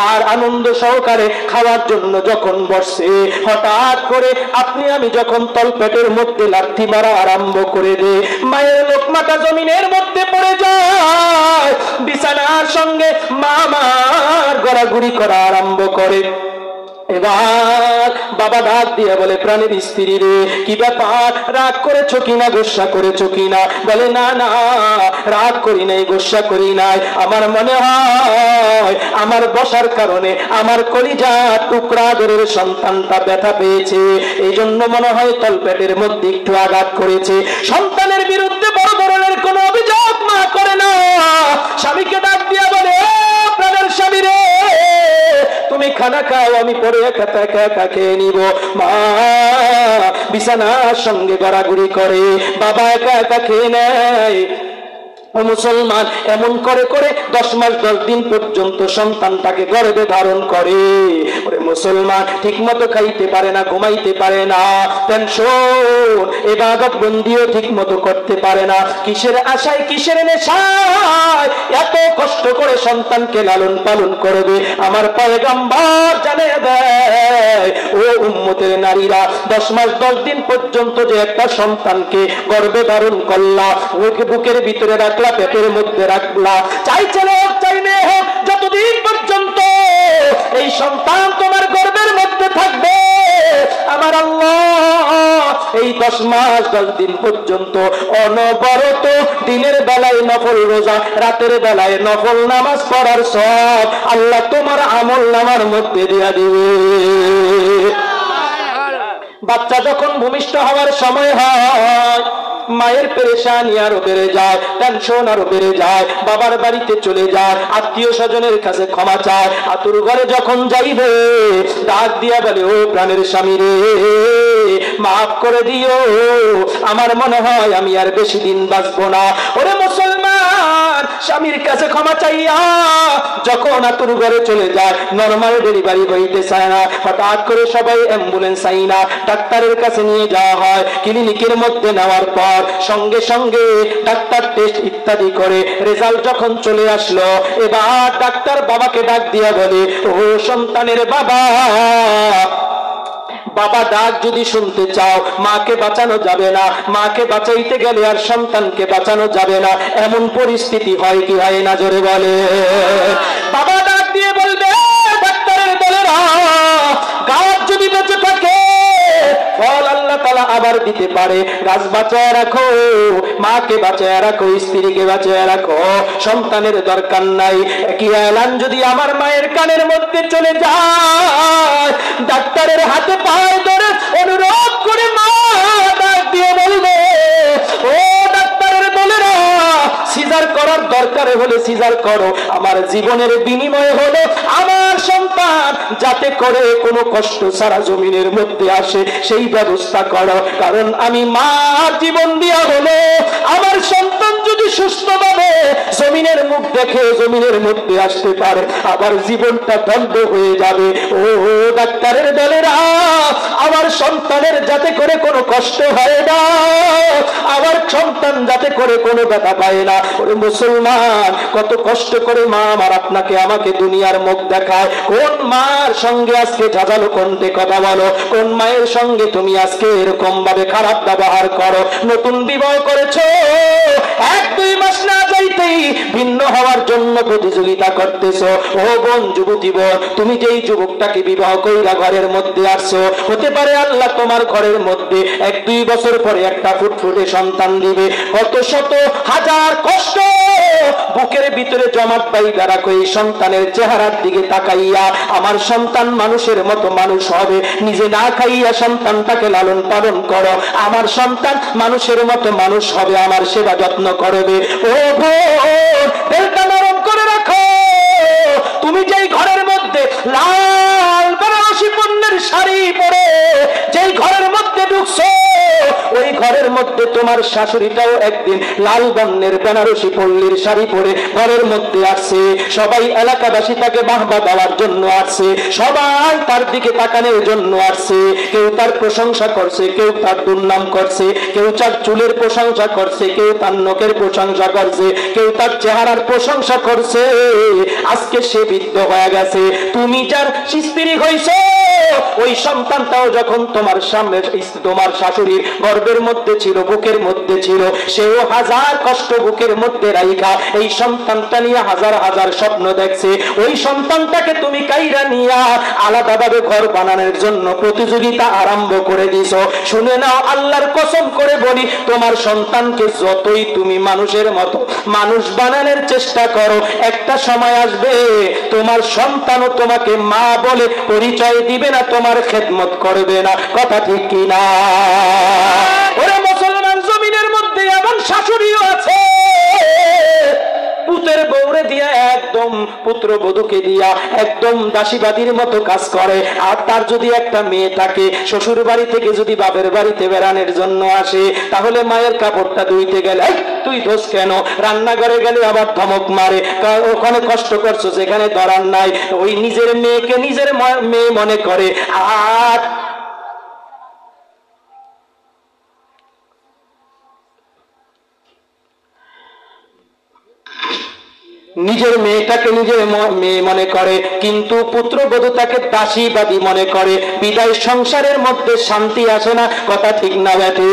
আর আনন্দ সহকারে খাওয়ার জন্য যখন বসে, হঠাৎ করে আপনি আমি যখন তলপেটের মধ্যে লাথি মারা আরম্ভ করে দে, মায়ের লোকমাটা জমিনের মধ্যে পড়ে যায়, বিছানার সঙ্গে মা আমার গড়াগড়ি করা আরম্ভ করে। এবার বাবা ডাক দিয়ে বলে, প্রাণের স্ত্রী রে, কি ব্যাপার, রাগ করেছো কিনা, গোসা করেছো কিনা? বলে, না না, রাগ করি নাই, গোসা করি নাই, আমার মনে হয় আমার বসার কারণে আমার কলিজা টুকরা দরের সন্তানটা ব্যথা পেয়েছে, এই জন্য মনে হয় তলপেটের মধ্যে একটু আঘাত করেছে। সন্তানের বিরুদ্ধে বড় ধরনের কোনো অভিযোগ মা করে না। স্বামীকে ডাক দিয়া বলে, প্রাণের স্বামী রে, তুমি খানা খাও, আমি পরে একা একা খেয়ে নিব। মা বিছানার সঙ্গে গড়াগড়ি করে, বাবা একা একা খেয়ে নেয়। মুসলমান এমন করে করে 10 মাস 10 দিন পর্যন্ত সন্তানটাকে গর্ভে ধারণ করে। ওরে মুসলমান ঠিক মতো খাইতে পারে না, ঘুমাইতে পারে না, টেনশন, ইবাদত বন্দিও ঠিক মতো করতে পারে না। কিসের আশায়, কিসের নেশায় এত কষ্ট করে সন্তানকে লালন পালন করবে? আমার পয়গম্বর জানিয়ে দেয়, ও উম্মতের নারীরা, 10 মাস 10 দিন পর্যন্ত যে একটা সন্তানকে গর্ভে ধারণ করলা, ওকে বুকের ভিতরে রাখলা, পেটের মধ্যে রাখলা, চাই ছেলে হোক চাই মেয়ে হোক, যতদিন পর্যন্ত এই সন্তান তোমার গর্ভের মধ্যে থাকবে, আমার আল্লাহ এই 10 মাস 10 দিন পর্যন্ত অনবরত দিনের বেলায় নফল রোজা, রাতের বেলায় নফল নামাজ পড়ার সব আল্লাহ তোমার আমল নামার মধ্যে দিয়া দিবে। বাচ্চা যখন ভূমিষ্ঠ হওয়ার সময় হয়, মায়ের পেরেশানি আরো বেড়ে যায়, টেনশন আরো বেড়ে যায়, বাবার বাড়িতে চলে যায়, আত্মীয় স্বজনের কাছে ক্ষমা চায়, আতুর ঘরে যখন যাইবে ডাক দিয়া বলে, ও প্রাণের স্বামী রে, মাফ করে দিও, আমার মনে হয় আমি আর বেশি দিন বাঁচবো না। ওরে মুসলমান, স্বামীর কাছে ক্ষমা চাইয়া যখন আতুর ঘরে চলে যায়, নরমাল ডেলিভারি হইতে চায় না, হঠাৎ করে সবাই অ্যাম্বুলেন্স আইনা ডাক্তারের কাছে নিয়ে যাওয়া হয়। ক্লিনিকের মধ্যে নেওয়ার পর সঙ্গে সঙ্গে ডাক্তার টেস্ট ইত্যাদি করে রেজাল্ট যখন চলে আসলো, এবার ডাক্তার বাবাকে ডাক দিয়া বলে, ও সন্তানের বাবা, বাবা ডাক যদি শুনতে চাও, মাকে বাঁচানো যাবে না, মাকে বাঁচাইতে গেলে আর সন্তানকে বাঁচানো যাবে না, এমন পরিস্থিতি হয় কি হয় না, জোরে বলে। বাবা ডাক দিয়ে বলবে, ডাক্তারের দলেরা, গাছ যদি বেঁচে থাকে ফল আল্লাহ তাআলা আবার দিতে পারে, গাছ বাঁচায় রাখো, মাকে বাঁচায় রাখো, স্ত্রীকে বাঁচায় রাখো, সন্তানের দরকার নাই। একই এলান যদি আমার মায়ের কানের মধ্যে চলে যায়, ডাক্তারের হাতে পায়ে ধরে অনুরোধ করে মা ডাক দিয়ে বলবে, ও ডাক্তারের দলেরা, সিজার করার দরকার হলে সিজার করো, আমার জীবনের বিনিময়ে হলো আমার সন্তান যাতে করে কোনো কষ্ট ছাড়া জমিনের মধ্যে আসে সেই ব্যবস্থা করো, কারণ আমি মার জীবন দিয়া হলো আমার সন্তান যদি সুস্থভাবে জমিনের মুখ দেখে জমিনের মধ্যে আসতে পারে, আবার জীবনটা বন্ধ হয়ে যাবে। ও ডাক্তারের দলেরা, আমার সন্তানের যাতে করে কোনো কষ্ট হয় না, আমার সন্তান যাতে করে কোনো ব্যথা পায় না। ওরে মুসলমান, কত কষ্ট করে মা আমার আপনাকে আমাকে দুনিয়ার মুখ দেখায়, কোন মার সঙ্গে আজকে ঝাঁঝালো কণ্ঠে কথা বলো, কোন মায়ের সঙ্গে তুমি আজকে এরকম ভাবে খারাপ ব্যবহার করো। নতুন বিবাহ করেছো, 1-2 মাস না যাইতেই ভিন্ন হওয়ার জন্য প্রতিযোগিতা করতেছো। ও বোন, যুবতী বোন, তুমি যেই যুবকটাকে বিবাহ কইরা ঘরের মধ্যে আসছো, হতে পারে আল্লাহ তোমার ঘরের মধ্যে 1-2 বছর পরে একটা ফুটফুটে সন্তান দিবে। কত শত হাজার কষ্ট বুকের ভিতরে জমাট বাইধা রাখো এই সন্তানের চেহারার দিকে তাকাইয়া, আমার সন্তান মানুষের মতো মানুষ হবে, নিজে না খাইয়া সন্তানটাকে লালন পালন করো, আমার সন্তান মানুষের মতো মানুষ হবে, আমার সেবা যত্ন করবে। ও বোন, দিলটা নরম করে রাখো। তুমি যেই ঘরের মধ্যে লাল বেনারসি পণ্যের শাড়ি পরে যেই ঘরের মধ্যে ঢুকছো, ওই ঘরের মধ্যে তোমার শাশুড়িটাও একদিন লাল বর্ণের বেনারসি পল্লীর শাড়ি পরে ঘরের মধ্যে আসছে। সবাই এলাকাবাসী তাকে বাহবা দেওয়ার জন্য আসছে, সবাই তার দিকে তাকানোর জন্য আসছে। কেউ তার প্রশংসা করছে, কেউ তার দুর্নাম করছে, কেউ তার চুলের প্রশংসা করছে, কেউ তার নখের প্রশংসা করছে, কেউ তার চেহারার প্রশংসা করছে। আজকে সে বৃদ্ধ হয়ে গেছে, তুমি যার স্ত্রী হইছো, ওই সন্তানটাও যখন তোমার সামনে তোমার শাশুড়ির গর্ভের মধ্যে ছিল, বুকের মধ্যে ছিল, সেও হাজার কষ্ট বুকের মধ্যে রাইখা এই সন্তানটা নিয়ে হাজার হাজার স্বপ্ন দেখছে। ওই সন্তানটাকে তুমি কাইরা নিয়া আলাদাভাবে ঘর বানানোর জন্য প্রতিযোগিতা আরম্ভ করে দিছো। শুনে নাও, আল্লাহর কসম করে বলি, তোমার সন্তানকে যতই তুমি মানুষের মতো মানুষ বানানোর চেষ্টা করো, একটা সময় আসবে তোমার সন্তানও তোমাকে মা বলে পরিচয় দিবে না, তোমার খেদমত করবে না। কথা ঠিক কিনা? ওরে মুসলমান, জমিনের মধ্যে এমন শাশুড়িও আছে, পুতের বউরে দিয়া একদম পুত্রবধূকে দিয়া একদম দাসীবাদীর মতো কাজ করে। আর তার যদি একটা মেয়ে থাকে, শ্বশুর বাড়ি থেকে যদি বাপের বাড়িতে বেড়ানোর জন্য আসে, তাহলে মায়ের কাপড়টা ধুইতে গেলে তুই দোষ কেন, রান্নাঘরে গেলে আবার ধমক মারে, ওখানে কষ্ট করছো যেখানে ধরার নাই। ওই নিজের মেয়েকে নিজের মেয়ে মনে করে। আর নিজের মেয়েটাকে নিজের মেয়ে মনে করে, কিন্তু পুত্রবধূ তাকে দাসীবাদী মনে করে। বিদায় সংসারের মধ্যে শান্তি আসে না। কথা ঠিক না বেটে?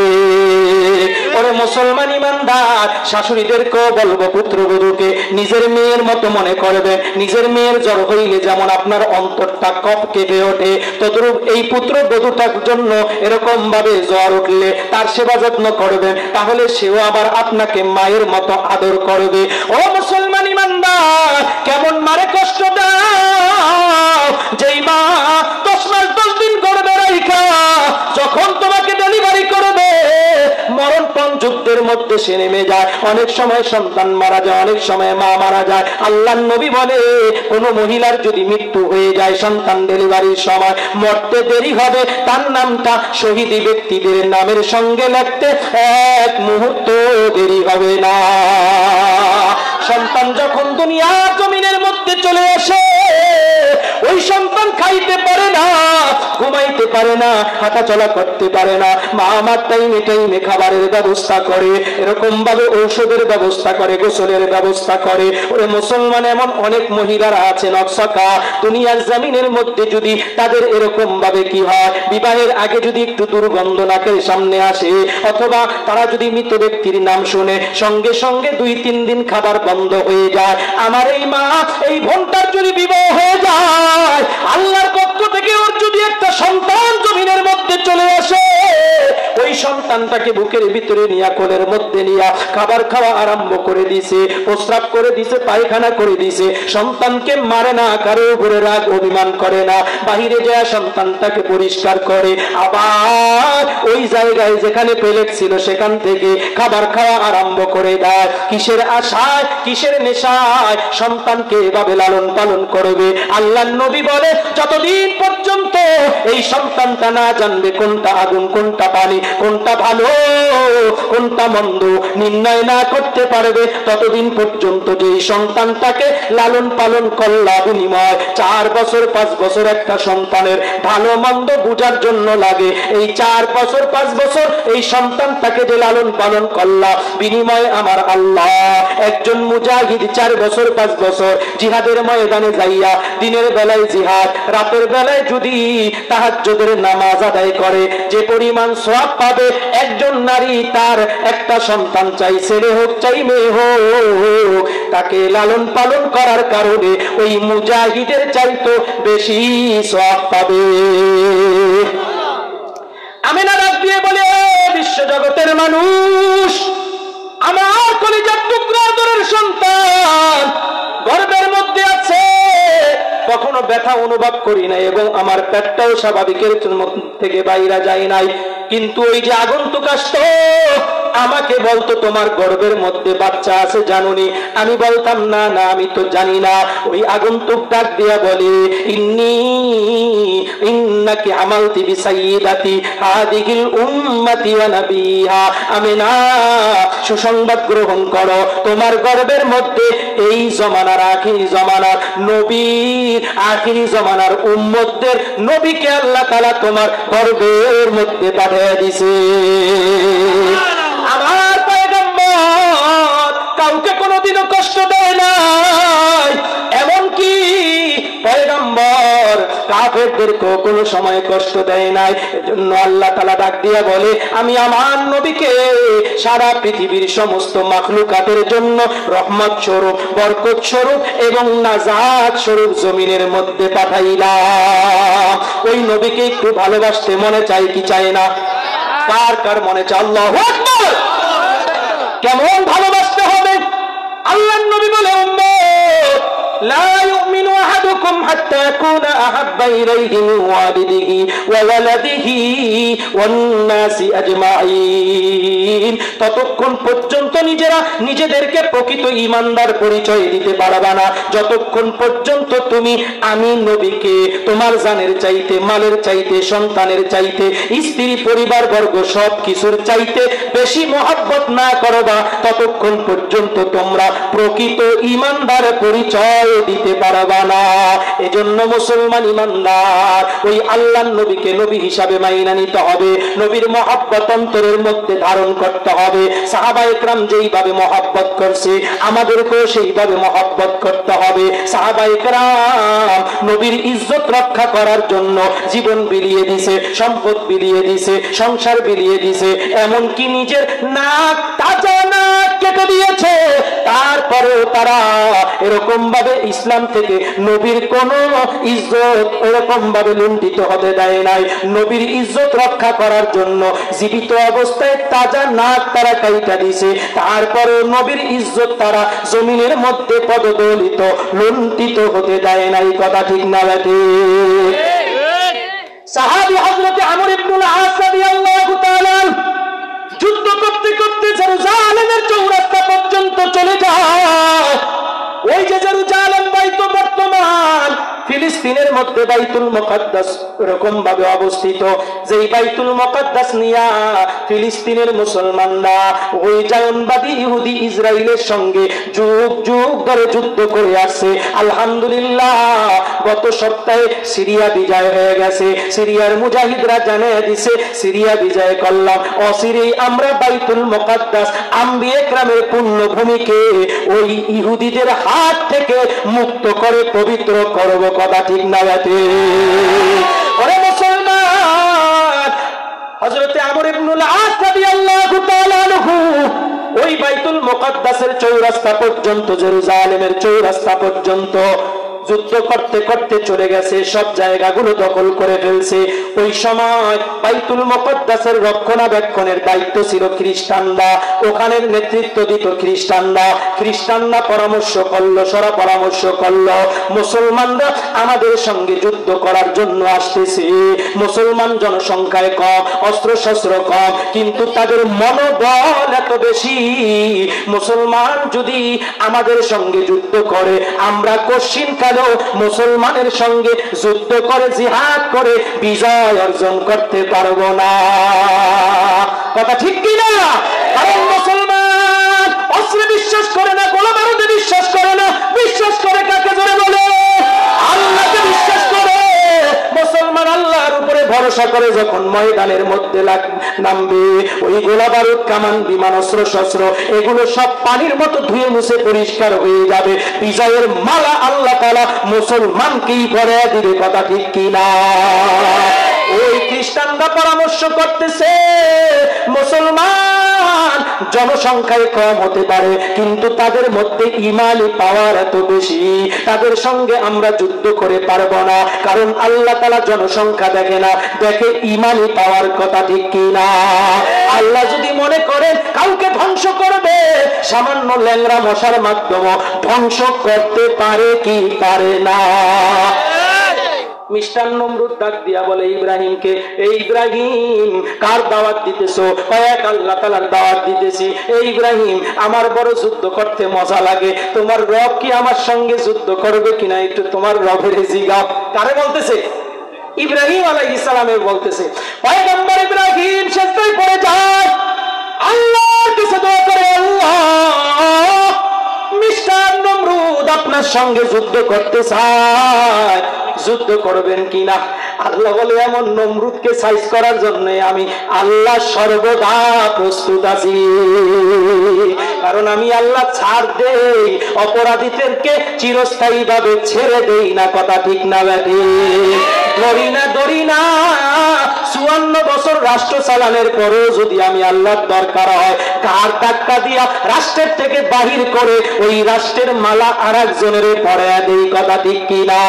ওরে মুসলমান ইমানদার, শাশুড়িদেরকেও বলবো, পুত্রবধূকে নিজের মেয়ের মতো মনে করবে। নিজের মেয়ের জ্বর হইলে যেমন আপনার অন্তরটা কপ কেঁপে ওঠে, তদ্রূপ এই পুত্রবধূটার জন্য এরকম ভাবে জ্বর উঠলে তার সেবা যত্ন করবেন, তাহলে সেও আবার আপনাকে মায়ের মতো আদর করবে। ও মুসলমান ইমানদার, কেমন মারে কষ্ট দাও, যেই মা 10 মাস 10 দিন গর্ভে রাইখা যখন তোমাকে ডেলিভারি করবে, মরণপণ যুদ্ধের মধ্যে সে নেমে যায়। অনেক সময় সন্তান মারা যায়, অনেক সময় মা মারা যায়। আল্লাহর নবী বলে, কোন মহিলার যদি মৃত্যু হয়ে যায় সন্তান ডেলিভারির সময়, মরতে দেরি হবে, তার নামটা শহীদ ব্যক্তিদের নামের সঙ্গে লিখতে 1 মুহূর্ত দেরি হবে না। সন্তান যখন দুনিয়ার জমিনের মধ্যে চলে আসে, ওই সন্তান খাইতে পারে না, ঘুমাইতে পারে না, হাঁটা চলা করতে পারে না। মা আমার টাইমে টাইমে খাবারের ব্যবস্থা করে, এরকম ভাবে ঔষধের ব্যবস্থা করে, গোসলের ব্যবস্থা করে। ওরে মুসলমান, এমন অনেক মহিলারা আছে নকশাকা, দুনিয়ার জমিনের মধ্যে যদি তাদের এরকম ভাবে কি হয়, বিবাহের আগে যদি একটু দুর্গন্ধ নাকের সামনে আসে, অথবা তারা যদি মৃত ব্যক্তির নাম শুনে, সঙ্গে সঙ্গে 2-3 দিন খাবার বন্ধ হয়ে যায়। আমার এই মা, এই বোনটার যদি বিবাহ হয়ে যায়, আল্লাহর পক্ষ থেকে ওর যদি একটা সন্তান জমিনের মধ্যে চলে আসে, ওই সন্তানটাকে বুকের ভিতরে নিয়া, কোলের মধ্যে নিয়া খাবার খাওয়া আরম্ভ করে দিছে, প্রস্রাব করে দিছে, পায়খানা করে দিছে। সন্তানকে মারে না, কারো উপরে রাগ অভিমান করে না, বাহিরে যায় সন্তানটাকে পরিষ্কার করে, আবার ওই জায়গায় যেখানে পেলেট ছিল সেখান থেকে খাবার খাওয়া আরম্ভ করে দেয়। কিসের আশায়, কিসের নেশায় সন্তানকে এভাবে লালন পালন করবে? আল্লাহর নবী বলে, যতদিন পর্যন্ত এই সন্তানটা না জানবে কোনটা আগুন, কোনটা পানি, কোনটা ভালো, কোনটা মন্দ নির্ণয় না করতে পারবে, ততদিন পর্যন্ত যে সন্তানটাকে লালন পালন করলা বিনিময় 4 বছর 5 বছর একটা সন্তানের ভালো মন্দ বুঝার জন্য লাগে। এই 4 বছর 5 বছর এই সন্তানটাকে যে লালন পালন করলা বিনিময় আমার আল্লাহ একজন মুজাহিদ 4 বছর 5 বছর জিহাদের ময়দানে যাইয়া, দিনের বেলায় জিহাদ, রাতের বেলায় যদি তাহাজ্জুদের নামাজ আদায় করে, যে পরিমাণ সওয়াব পাবে একজন নারী তার একটা সন্তান, চাই ছেলে হোক চাই মেয়ে হোক, তাকে লালন পালন করার কারণে ওই মুজাহিদের চাইতো বেশি সওয়াব পাবে। আমিনা ডাক দিয়ে বলে, বিশ্ব জগতের মানুষ, আমার কলিজার টুকরা আদরের সন্তান গর্ভের মধ্যে আছে, কখনো ব্যথা অনুভব করি নাই এবং আমার পেটটাও স্বাভাবিকের থেকে বাইরে যায় নাই, কিন্তু ওই যে আগন্তুক আসতো আমাকে বলতো তোমার গর্ভের মধ্যে বাচ্চা আছে জানুনি? আমি বলতাম না না, আমি তো জানি না। ওই আগন্তুক ডাক দিয়া বলে, ইন্নাকি আমালতি বিসাইয়্যিদাতি হাদিহিল উম্মতি ওয়া নাবিহা, আমিনা সুসংবাদ গ্রহণ করো, তোমার গর্ভের মধ্যে এই জমানার আখিরি জমানার নবীর, আখিরি জমানার উম্মতদের নবীকে আল্লাহ তাআলা তোমার গর্ভের মধ্যে পাঠিয়ে দিয়েছে। আমার পয়গম্বর কাউকে কোনোদিনও কষ্ট দেয় নাই, এমনকি পয়গম্বর কাফেরদেরকেও কোনো সময় কষ্ট দেয় নাই। এজন্য আল্লাহ তাআলা ডাক দিয়া বলে, আমি আমার নবীকে সারা পৃথিবীর সমস্ত মাখলুকাতের জন্য রহমত স্বরূপ, বরকত স্বরূপ এবং নাজাত স্বরূপ জমিনের মধ্যে পাঠাইলাম। ওই নবীকে একটু ভালোবাসতে মনে চাই কি চায় না? কার কার মনে চায়? আল্লাহু আকবার। কেমন ভালোবাসতে হবে? আল্লাহর নবী বলে, উম্মত লা ইউমিনু আহাদুকুম হাত্তা ইয়াকুনা আহাব্বা ইলাইহি মিন ওয়ালিদিহি ওয়া ওয়ালাদিহি ওয়ান নাসি আজমাইন, ততক্ষণ পর্যন্ত নিজেরা নিজেদেরকে প্রকৃত ঈমানদার পরিচয় দিতে পারবে না যতক্ষণ পর্যন্ত তুমি আমি নবীকে তোমার জানের চাইতে, মালের চাইতে, সন্তানের চাইতে, স্ত্রী পরিবার বর্গ সব কিছুর চাইতে বেশি মহব্বত না করবা, ততক্ষণ পর্যন্ত তোমরা প্রকৃত ঈমানদার পরিচয় দিতে পারবা না। এজন্য মুসলমান ঈমানদার ওই আল্লাহর নবীকে নবী হিসাবে মাইনা নিতে হবে, নবীর মহব্বত অন্তরের মধ্যে ধারণ করতে হবে। সাহাবায়ে কেরাম যেইভাবে মহব্বত করছে আমাদেরকেও সেইভাবে মহব্বত করতে হবে। সাহাবায়ে কেরাম নবীর ইজ্জত রক্ষা করার জন্য জীবন বিলিয়ে দিয়েছে, সম্পদ বিলিয়ে দিয়েছে, সংসার বিলিয়ে দিয়েছে, এমনকি নিজের নাক, তাজা নাক কেটে দিয়েছে। তারপরেও তারা এরকম ভাবে ইসলাম থেকে নবীর কোন ইজ্জত এরকম ভাবে লুণ্ঠিত হতে দেয় নাই। নবীর ইজ্জত রক্ষা করার জন্য জীবিত অবস্থায় তাজা নাক তারা কাইটা দিছে, তারপরেও নবীর ইজ্জত তারা জমিনের মধ্যে পদদলিত, লুণ্ঠিত হতে দেয় নাই। কথা ঠিক না ঠিক? সাহাবী হযরত আমর ইবনুল আস রাদিয়াল্লাহু তাআলা যুদ্ধ করতে করতে জেরুজালেমের চৌরাস্তা পর্যন্ত চলে যায়। ওই যে জেরুজালেম বাইতুল বর্তমান ফিলিস্তিন ফিলিস্তিনের মধ্যে বাইতুল মুকাদ্দাস এরকম ভাবে অবস্থিত যে বাইতুল মুকাদ্দাস নিয়া ফিলিস্তিনের মুসলমানরা ওই জায়নবাদী ইহুদি ইসরায়েলের সঙ্গে যুগ যুগ ধরে যুদ্ধ করে আসছে। আলহামদুলিল্লাহ গত সপ্তাহে সিরিয়া বিজয় হয়ে গেছে। সিরিয়ার মুজাহিদরা জানিয়ে দিছে সিরিয়া বিজয় করলাম, অচিরেই আমরা বাইতুল মুকাদ্দাস আম্বিয়ে কেরামের পুণ্যভূমিকে ওই ইহুদিদের হাত থেকে মুক্ত করে পবিত্র করব। কথা ঠিক না বাতে? ওরে মুসলমান, হযরতে আমর ইবনুল আস রাদিয়াল্লাহু তাআলা আনহু ওই বাইতুল মুকাদ্দাসের চৌরাস্তা পর্যন্ত, জেরুজালেমের চৌরাস্তা পর্যন্ত যুদ্ধ করতে করতে চলে গেছে, সব জায়গাগুলো দখল করে ফেলছে। ওই সময় বাইতুল মুকাদ্দাসের রক্ষণাবেক্ষণের দায়িত্ব ছিল খ্রিস্টানরা, ওখানের নেতৃত্ব দিত খ্রিস্টানরা। খ্রিস্টানরা পরামর্শ করলো, সরা পরামর্শ করলো মুসলমানরা আমাদের সঙ্গে যুদ্ধ করার জন্য আসতেছে। মুসলমান জনসংখ্যায় কম, অস্ত্র শস্ত্র কম, কিন্তু তাদের মনোবল এত বেশি। মুসলমান যদি আমাদের সঙ্গে যুদ্ধ করে আমরা কশিন মুসলমানের সঙ্গে যুদ্ধ করে জিহাদ করে বিজয় অর্জন করতে পারবো না। কথা ঠিক কিনা? কারণ মুসলমান অস্ত্রে বিশ্বাস করে না, গোলাবারুদে বিশ্বাস করে না, বিশ্বাস করে কাকে জোরে বলে? আল্লাহকে বিশ্বাস করে। মুসলমান আল্লাহর উপরে ভরসা করে যখন ময়দানের মধ্যে নামবে, ওই গোলাবারুদ, কামান, বিমান, অস্ত্র শস্ত্র এগুলো সব পানির মতো ধুয়ে মুছে পরিষ্কার হয়ে যাবে। বিজয়ের মালা আল্লাহ তাআলা মুসলমানকেই পরিয়ে দিবে। কথা ঠিক কিনা? ওই খ্রিস্টানরা পরামর্শ করতেছে মুসলমান জনসংখ্যায় কম হতে পারে, কিন্তু তাদের মধ্যে ইমানি পাওয়ার এত বেশি, তাদের সঙ্গে আমরা যুদ্ধ করে পারবো না। কারণ আল্লাহ তাআলা জনসংখ্যা দেখে না, দেখে ইমানি পাওয়ার। কথা ঠিক কিনা? আল্লাহ যদি মনে করেন কাউকে ধ্বংস করবে, সামান্য ল্যাংড়া মশার মাধ্যমে ধ্বংস করতে পারে কি পারে না? মিস্টার নমরুদ ডাক দিয়া বলে ইব্রাহিমকে, এই ইব্রাহিম কার দাওয়াত দিতেছো? এক আল্লাহ তাআলার দাওয়াত দিতেছি। এই ইব্রাহিম আমার বড় যুদ্ধ করতে মজা লাগে, তোমার রব কি আমার সঙ্গে যুদ্ধ করবে কিনা একটু তোমার রবের জিগাও। কারে বলতেছে? ইব্রাহিম আলাইহিস সালামের বলতেছে। পয়গম্বর ইব্রাহিম সেজদায় পড়ে যায়, আল্লাহর কাছে দোয়া করে, আল্লাহ মিস্টার নমরুদ আপনার সঙ্গে যুদ্ধ করতে চায়, যুদ্ধ করবেন কিনা? আল্লাহ বলে, এমন নমরুদকে সাইজ করার জন্য আমি আল্লাহ সর্বদা প্রস্তুত আছি। কারণ আমি আল্লাহ ছাড় দেই, অপরাধীদেরকে চিরস্থায়ী ভাবে ছেড়ে দেই না। কথা ঠিক না ব্যাটি? ধরি না 54 বছর রাষ্ট্র চালানোর পরেও যদি আমি আল্লাহর দরকার হয়, কার টাকা দিয়া রাষ্ট্রের থেকে বাহির করে ওই রাষ্ট্রের মালা আর একজনের পরে দেই। কথা ঠিক কিনা?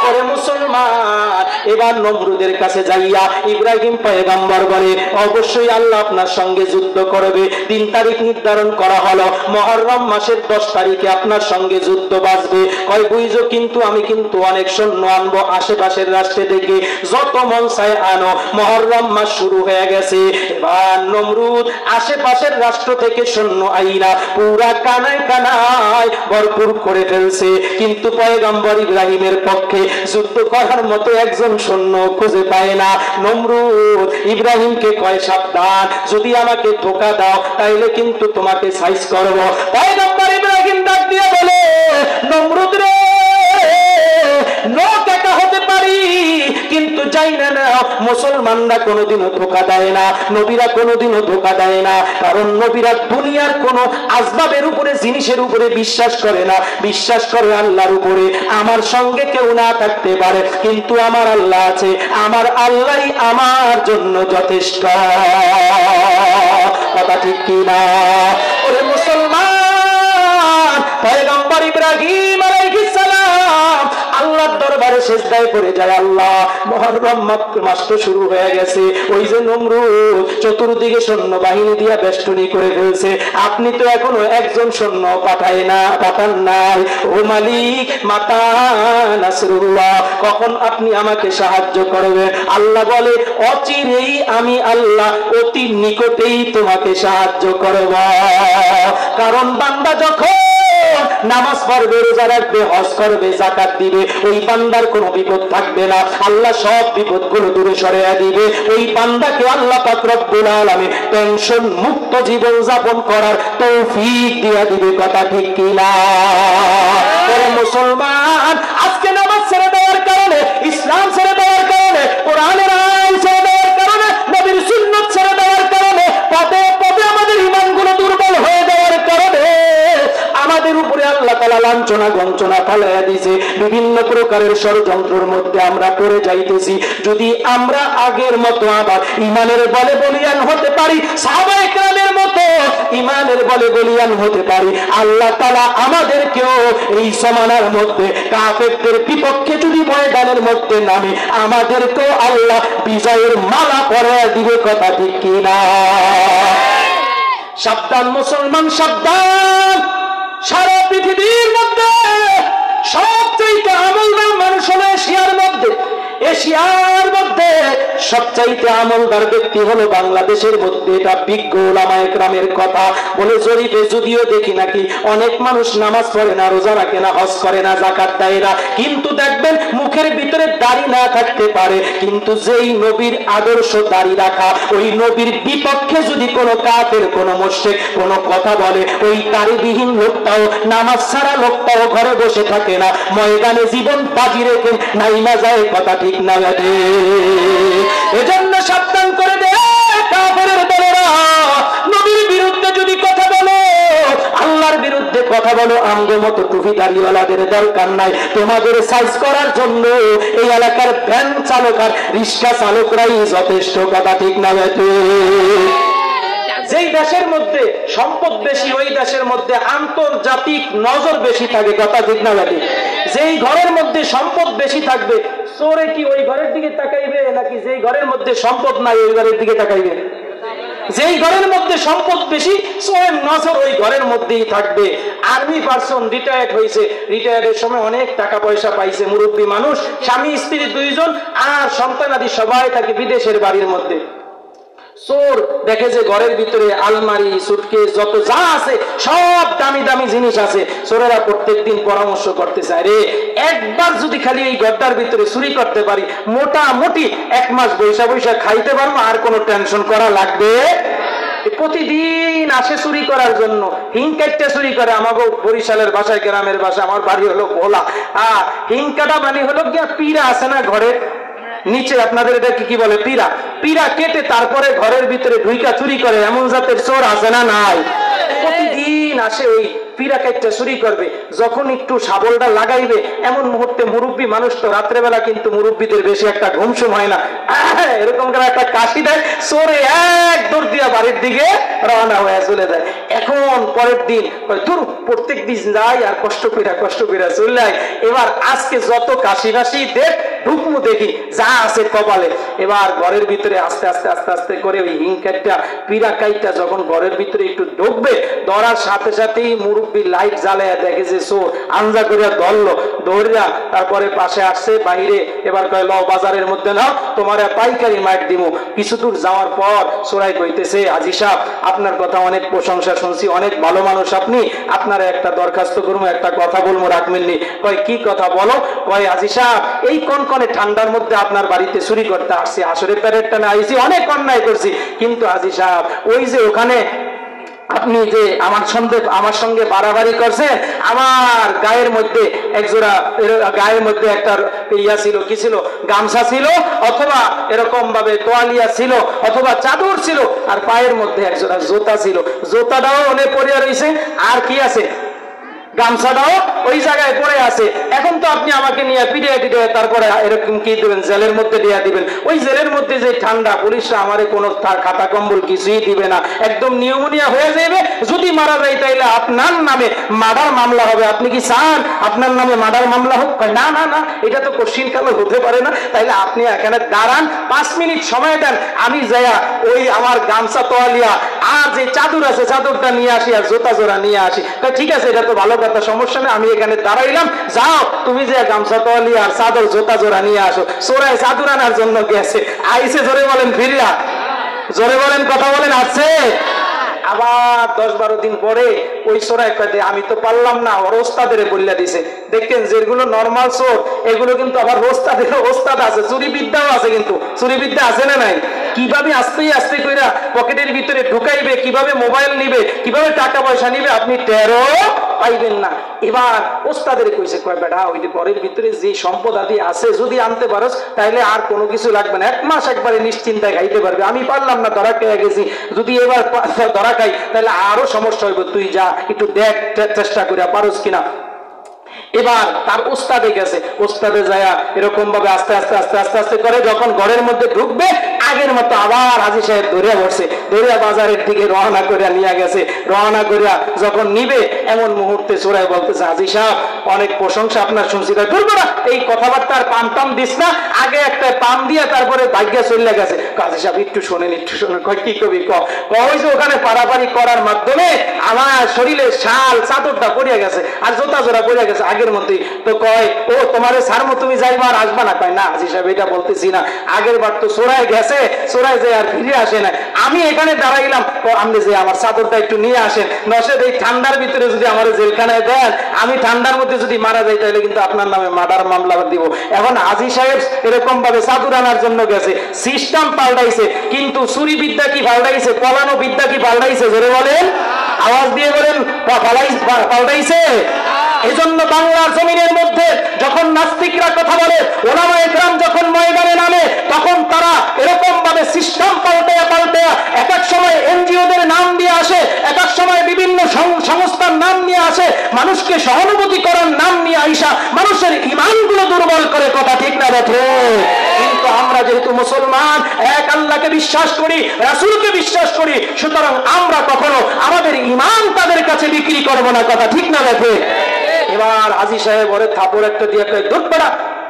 করে মুসলমান এবার নমরুদের কাছে যাইয়া ইব্রাহিম পয়গম্বর বলে, অবশ্যই আল্লাহ আপনার সঙ্গে যুদ্ধ করবে। 3 তারিখ নির্ধারণ করা হলো, মুহররম মাসের 10 তারিখে আপনার সঙ্গে যুদ্ধ বাজবে। কয় বুঝো, কিন্তু আমি কিন্তু অনেক সৈন্য আনবো আশেপাশের রাষ্ট্র থেকে, যত মন চায় আনো। মুহররম মাস শুরু হয়ে গেছে। এবার নমরুদ আশেপাশের রাষ্ট্র থেকে সৈন্য আইনা পুরা কানায় কানায় ভরপুর করে ফেলছে, কিন্তু পয়গম্বর ইব্রাহিমের পক্ষে যুদ্ধ করার মতো একজন সৈন্য খুঁজে পায় না। নমরুদ ইব্রাহিমকে কয়, সাবধান, যদি আমাকে ধোঁকা দাও তাইলে কিন্তু তোমাকে সাইজ করব। পয়গম্বর ইব্রাহিম ডাক দিয়ে বলে, নমরুদ রে, লোক একা হতে পারি কিন্তু যাই না না, মুসলমানরা কোনোদিনও ধোঁকা দেয় না, নবীরা কোনোদিনও ধোঁকা দেয় না। কারণ নবীরা দুনিয়ার কোনো আসবাবের উপরে, জিনিসের উপরে বিশ্বাস করে না, বিশ্বাস করে আল্লাহর উপরে। আমার সঙ্গে কেউ না থাকতে পারে, কিন্তু আমার আল্লাহ আছে, আমার আল্লাহই আমার জন্য যথেষ্ট। কথা ঠিক কিনা? ওরে মুসলমান, পয়গম্বর ইব্রাহিম আলাইহিস সালাম আল্লাহর দরবারে সিজদায় পড়ে যায়। আল্লাহ, মুহররম মাস তো শুরু হয়ে গেছে, ওই যে নমরুদ চতুর্দিকে সৈন্য বাহিনী দিয়া বেষ্টনী করে ফেলছে, আপনি তো এখনো একজন সৈন্য পাঠান নাই। ও মালিক, মাতা নাসরুল্লাহ, কখন আপনি আমাকে সাহায্য করবেন? আল্লাহ বলে, অচিরেই আমি আল্লাহ অতি নিকটেই তোমাকে সাহায্য করব। কারণ বান্দা যখন নামাজ পড়বে, রোজা রাখবে, হজ করবে, যাকাত দিবে, ওই বান্দার কোনো বিপদ থাকবে না। আল্লাহ সব বিপদগুলো দূরে সরিয়ে দিবে। ওই বান্দাকে আল্লাহ পাক রব্বুল আলামিন টেনশন মুক্ত জীবন যাপন করার তৌফিক দিয়ে দিবে। কথা ঠিক কিনা? ওরে মুসলমান, আজকে নামাজ ছেড়ে দেওয়ার কারণে, ইসলাম ছেড়ে দেওয়ার কারণে, কোরআনের আইন ছেড়ে দেওয়ার কারণে, নবীর সুন্নাত ছেড়ে দেওয়ার কারণে, পদে পদে আমাদের ঈমানগুলো দুর্বল হয়ে যাওয়ার কারণে আমাদের উপরে আল্লাহ তাআলা লাঞ্ছনা গঞ্চনা ফালাইয়া দিয়েছে। বিভিন্ন প্রকারের ষড়যন্ত্রের মধ্যে আমরা পড়ে যাইতেছি। যদি আমরা আগের মতো আবার ঈমানের বলে বলিয়ান হতে পারি, সাহাবায়ে কেরামের মতো ঈমানের বলে বলিয়ান হতে পারি, আল্লাহ তাআলা আমাদেরকেও এই জমানার মধ্যে কাফেরদের বিপক্ষে যদি ময়দানের মধ্যে নামে, আমাদেরকেও আল্লাহ বিজয়ের মালা পরিয়ে দিবে। কথা ঠিক কিনা? সাবধান মুসলমান, সাবধান। সারা পৃথিবীর মধ্যে সবচাইতে আমলদার মানুষ হলো এশিয়ার মধ্যে। এশিয়ার মধ্যে সবচাইতে আমলদার ব্যক্তি হলো বাংলাদেশের মধ্যে। এটা বিজ্ঞ ওলামায়ে কেরামের কথা বলে জরিপে যদিও দেখি নাকি অনেক মানুষ নামাজ পড়ে না, রোজা রাখে না, হজ করে না, যাকাত দেয় না, কিন্তু দেখবেন মুখের ভিতরে দাড়ি না থাকতে পারে, কিন্তু যেই নবীর আদর্শ দাড়ি রাখা, ওই নবীর বিপক্ষে যদি কোনো কাফের, কোনো মুশরিক কোনো কথা বলে, ওই দাড়িবিহীন লোকটাও, নামাজ ছাড়া লোকটাও ঘরে বসে থাকে না, ময়দানে জীবন বাজি রেখে নাইমা যায়। কথা ঠিক না? এজন্য সাবধান করে দে কাফেরের দলেরা। নবীর বিরুদ্ধে যদি কথা বলো, আল্লাহর বিরুদ্ধে কথা বলো, আমগো মতো টুপি দাড়িওয়ালাদের দরকার নাই। তোমাদের সাইজ করার জন্য এই এলাকার ভ্যান চালক আর রিক্সা চালকরাই যথেষ্ট। কথা ঠিক না? যেই দেশের মধ্যে সম্পদ বেশি, ওই দেশের মধ্যে আন্তর্জাতিক নজর বেশি থাকে। কথা ঠিক না? যেই ঘরের মধ্যে সম্পদ বেশি থাকবে, চোরে কি ওই ঘরের দিকে তাকাইবে, নাকি যেই ঘরের মধ্যে সম্পদ নাই ওই ঘরের দিকে তাকাইবে? যেই ঘরের মধ্যে সম্পদ বেশি, চোরের নজর ওই ঘরের মধ্যেই থাকবে। আর্মি পার্সন রিটায়ার্ড হয়েছে, রিটায়ার্ডের সময় অনেক টাকা পয়সা পাইছে, মুরব্বী মানুষ, স্বামী স্ত্রী দুইজন আর সন্তানাদি সবাই থাকে বিদেশের বাড়ির মধ্যে। চোর দেখে যে ঘরের ভিতরে আলমারি, সুটকেস, যত যা আছে সব দামি দামি জিনিস আছে। চোরেরা প্রত্যেকদিন পরামর্শ করতে চায়, রে একবার যদি খালি এই গড্ডার ভিতরে চুরি করতে পারি, মোটামুটি 1 মাস বৈশা বৈশা খাইতে পারবো, আর কোনো টেনশন করা লাগবে। প্রতিদিন আসে চুরি করার জন্য, হিং কাটতে চুরি করে। আমাকে বরিশালের ভাষায়, গ্রামের ভাষা, আমার বাড়ি হলো ভোলা। হিং কাটা মানে হলো গিয়া পিড়া আছে না ঘরের নিচে, আপনাদের এটা কি বলে? পিড়া। পিড়া কেটে তারপরে ঘরের ভিতরে ঢুইকা চুরি করে, এমন জাতের চোর আছে না নাই? প্রতিদিন আসে ওই পিড়া কাটতে চুরি করবে। যখন একটু শাবলটা লাগাইবে, এমন মুহূর্তে মুরব্বী মানুষ তো রাত্রেবেলা কিন্তু মুরব্বীদের বেশি একটা ঘুমসুম হয় না, এরকম করে একটা কাশি দেয়, চোরে এক দৌড় দিয়া বাড়ির দিকে রওনা হয়ে চলে যায়। এখন পরের দিন প্রত্যেক দিন যাই আর কষ্ট করে চলে যায়। এবার আজকে যত কাশি কাশি দেখ ঢুকমু দেখি যা আছে কপালে। এবার ঘরের ভিতরে আস্তে আস্তে আস্তে আস্তে করে ওই হিংকাইটা, পিড়া কাইটা যখন ঘরের ভিতরে একটু ঢুকবে, ধরার সাথে সাথেই মুরব্বী লাইট জ্বালায় দেখে যে চোর, আঞ্জা করে ধরলো, ধরিয়া তারপরে পাশে আসছে বাইরে। এবার কয়, লও বাজারের মধ্যে নাও, তোমার পাইকারি মাইট দিব। কিছু দূর যাওয়ার পর চোরাই কইতেছে, হাজী সাহেব আপনার কথা অনেক প্রশংসা শুনছি, অনেক ভালো মানুষ আপনি, আপনার একটা দরখাস্ত করবো, একটা কথা বলবো, রাখবেননি? কয়, কি কথা বলো? কয়, হাজী সাহেব এই কনকনে ঠান্ডার মধ্যে আপনার বাড়িতে চুরি করতে আসছি, আসরে প্যারেডটা না আইছি, অনেক অন্যায় করছি, কিন্তু হাজী সাহেব ওই যে ওখানে আপনি যে আমার সঙ্গে বাড়াবাড়ি করছেন, আমার গায়ের মধ্যে একজোড়া, গায়ের মধ্যে একটা ইয়া ছিল, কি ছিল, গামছা ছিল, অথবা এরকম ভাবে তোয়ালিয়া ছিল, অথবা চাদর ছিল, আর পায়ের মধ্যে একজোড়া জুতা ছিল। জুতাটাও অনেক পরিয়া রয়েছে, আর কি আছে, গামছাটাও ওই জায়গায় পড়ে আছে। এখন তো আপনি আমাকে নিয়ে পিড়িয়ে টিড়িয়ে তারপরে এরকম কি দিবেন, জেলের মধ্যে দিয়ে দিবেন। ওই জেলের মধ্যে যে ঠান্ডা, পুলিশরা আমারে কোনো খাতা কম্বল কিছুই দিবে না, একদম নিউমোনিয়া হয়ে যাবে। যদি মারা যায় তাইলে আপনার নামে মার্ডার মামলা হবে। আপনি কি চান আপনার নামে মার্ডার মামলা হোক? না না না, এটা তো কোশ্চিন কালে হতে পারে না। তাইলে আপনি এখানে দাঁড়ান, 5 মিনিট সময় দেন, আমি যাইয়া ওই আমার গামছা তোয়ালিয়া আর যে চাদর আছে চাদরটা নিয়ে আসি, আর জোতা জোড়া নিয়ে আসি। ঠিক আছে, এটা তো ভালো কথা, সমস্যা নেই, আমি এখানে দাঁড়াইলাম, যাও তুমি যে গামছা তোয়ালি আর চাদর জোতা জোড়া নিয়ে আসো। চোরাই চাদর আনার জন্য গেছে, আইসে জোরে বলেন ফিরিয়া, জোরে বলেন, কথা বলেন, আছে। আবার 10-12 দিন পরে ওই সোরায় কয় আমি তো পারলাম না, ওর ওস্তাদের বললে দিছে। দেখেন যেগুলো নর্মাল চোর এগুলো কিন্তু আবার ওস্তাদ আছে, চুরি বিদ্যাও আছে, কিন্তু চুরি বিদ্যা আছে না নাই? কিভাবে আস্তে আস্তে কইরা পকেটের ভিতরে ঢুকাইবে, কিভাবে মোবাইল নিবে, কিভাবে টাকা পয়সা নিবে, আপনি টেরও পাইবেন না। এবার ওস্তাদের কইছে, কয় বেটা ওই যে ঘরের ভিতরে যে সম্পদ আদি আছে যদি আনতে পারোস তাহলে আর কোনো কিছু লাগবে না, 1 মাস একবারে নিশ্চিন্তায় খাইতে পারবে। আমি পারলাম না, ধরা খেয়ে গেছি, যদি এবার ধরা খাই তাহলে আরো সমস্যা হইব, তুই যা একটু দেখ চেষ্টা করে পারোস কিনা। এবার তার উস্তাদে গেছে, উস্তাদে যায় এরকম ভাবে আস্তে আস্তে আস্তে আস্তে আস্তে করে যখন ঘরের মধ্যে ঢুকবে আগের মতো আবার হাজী সাহেব ধরিয়া বসছে, ধরিয়া বাজারের দিকে রওনা করিয়া নিয়ে গেছে। রওনা করিয়া যখন নিবে এমন মুহূর্তে চোরাই বলতেছে, হাজী সাহেব অনেক প্রশংসা আপনার শুনছি, দুর্বরা এই কথাবার্তার পাম টাম দিস না, আগে একটা পাম দিয়ে তারপরে ভাগ্যা চলে গেছে। হাজী সাহেব একটু শোনেন, একটু শোনেন। কয় কি কবি কই যে ওখানে পারাপারি করার মাধ্যমে আমার শরীরে শাল চাদরটা পড়িয়া গেছে আর জোতা জোড়া পড়িয়া গেছে আগের মতোই। তো কয় ও তোমারে সারমো, তুমি যাইবা আর আসবা না? কয় না হাজী সাহেব এটা বলতেছি না, আগের বার তো চোরাই গেছে, চোরাই যে আর ফিরে আসে না, আমি এখানে দাঁড়াইলাম, আপনি যে আমার চাদরটা একটু নিয়ে আসেন, নসেদ এই ঠান্ডার ভিতরে যদি আমার জেলখানায় দেন, আমি ঠান্ডার মধ্যে যদি মারা যাই তাহলে কিন্তু আপনার নামে মার্ডার মামলা দিব। এখন হাজী সাহেব এরকম ভাবে চাদর আনার জন্য গেছে, সিস্টেম পাল্টাইছে, কিন্তু চুরি বিদ্যা কি পাল্টাইছে, পলানো বিদ্যা কি পাল্টাইছে? জোরে বলেন, আওয়াজ দিয়ে বলেন, পাল্টাইছে? এজন্য বাংলার জমিনের মধ্যে যখন নাস্তিকরা কথা বলে, ওলামায়ে কেরাম যখন ময়দানে নামে, তখন তারা এরকম ভাবে সিস্টেম পাল্টায়া এক এক সময় এনজিওদের নাম দিয়ে আসে, এক এক সময় বিভিন্ন সংস্থার নাম নিয়ে আসে, মানুষকে সহানুভূতি করার নাম নিয়ে আইসা মানুষের ঈমানগুলো দুর্বল করে। কথা ঠিক না বেঠে? কিন্তু আমরা যেহেতু মুসলমান, এক আল্লাহকে বিশ্বাস করি, রাসূলকে বিশ্বাস করি, সুতরাং আমরা কখনো আমাদের ঈমান তাদের কাছে বিক্রি করব না। কথা ঠিক না বেঠে? এবার হাজী সাহেব ওরে থাপড় একটা দিয়ে কয়, দূর বেটা,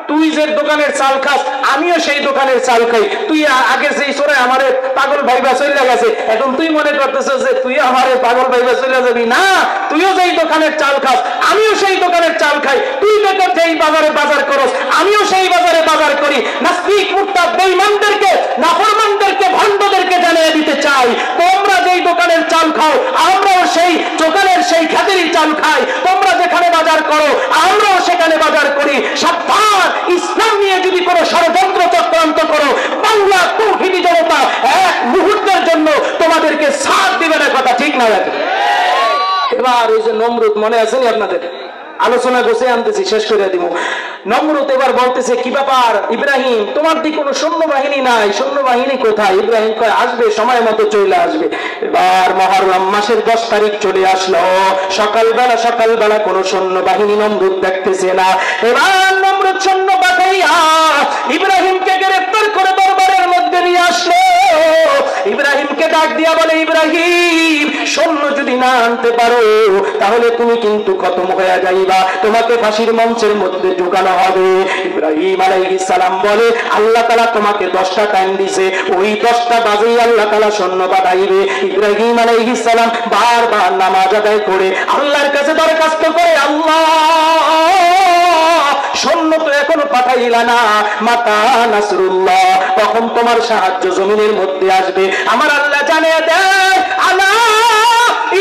তুই যে দোকানের চাল খাস আমিও সেই দোকানের চাল খাই, তুই আগে সেই সরে আমারে পাগল ভাইবা চলে গেছে, এখন তুই মনে করতেছিস যে তুই আমারে পাগল ভাইবা চলে যাবি? না, তুইও যেই দোকানের চাল খাস আমিও সেই দোকানের চাল খাই, তুই বেকার যেই বাজারে বাজার করস আমিও সেই বাজারে বাজার করি। নাস্তিক মুরতাদ বেঈমানদেরকে, নাফরমানদেরকে, ভণ্ডদেরকে জানিয়ে দিতে চাই, তোমরা যেই দোকানের চাল খাও আমরাও সেই দোকানের সেই খাতেরই চাল খাই, তোমরা যেখানে বাজার করো আমরাও সেখানে বাজার করি। সাবধান, ইসলাম নিয়ে যদি কোনো ষড়যন্ত্র চক্রান্ত করো, বাংলা তৌহিদি জনতা এক মুহূর্তের জন্য তোমাদেরকে সাথ দিবে না। কথা ঠিক না? এবার ওই যে নমরুদ মনে আছে নি আপনাদের? আলোচনা গোছে আনতেছি, শেষ করে দিব। নমরুদ এবার বলতেছে, কি ব্যাপার ইব্রাহিম, তোমার দিকে কোনো সৈন্যবাহিনী নাই? সৈন্যবাহিনী কোথায়? ইব্রাহিম কয় আসবে, সময় মতো চলে আসবে। এবার মুহররম মাসের 10 তারিখ চলে আসলো, সকালবেলা কোনো সৈন্যবাহিনী নমরুদ দেখতেছে না। এবার নমরুদ সৈন্য পাঠাইয়া ইব্রাহিমকে গ্রেফতার করে দরবারের মধ্যে নিয়ে আসলো। ইব্রাহিমকে ডাক দিয়া বলে, ইব্রাহিম সৈন্য যদি না আনতে পারো তাহলে তুমি কিন্তু খতম হয়ে যাইবা, তোমাকে ফাঁসির মঞ্চের মধ্যে ঢুকানো হবে। ইব্রাহিম আলাইহিস সালাম বলে, আল্লাহ তাআলা তোমাকে 10টা টাইম দিয়েছে, ওই 10টা বাজেই আল্লাহ তাআলা সৈন্য পাঠাইবে। ইব্রাহিম আলাইহিস সালাম বারবার নামাজ আদায় করে আল্লাহর কাছে দরখাস্ত করে, আল্লাহ সৈন্য তো এখনো পাঠাইলা না, মাতা নাসরুল্লাহ, কখন তোমার সাহায্য জমিনের মধ্যে আসবে? আমার আল্লাহ জানিয়ে দেয়, আলা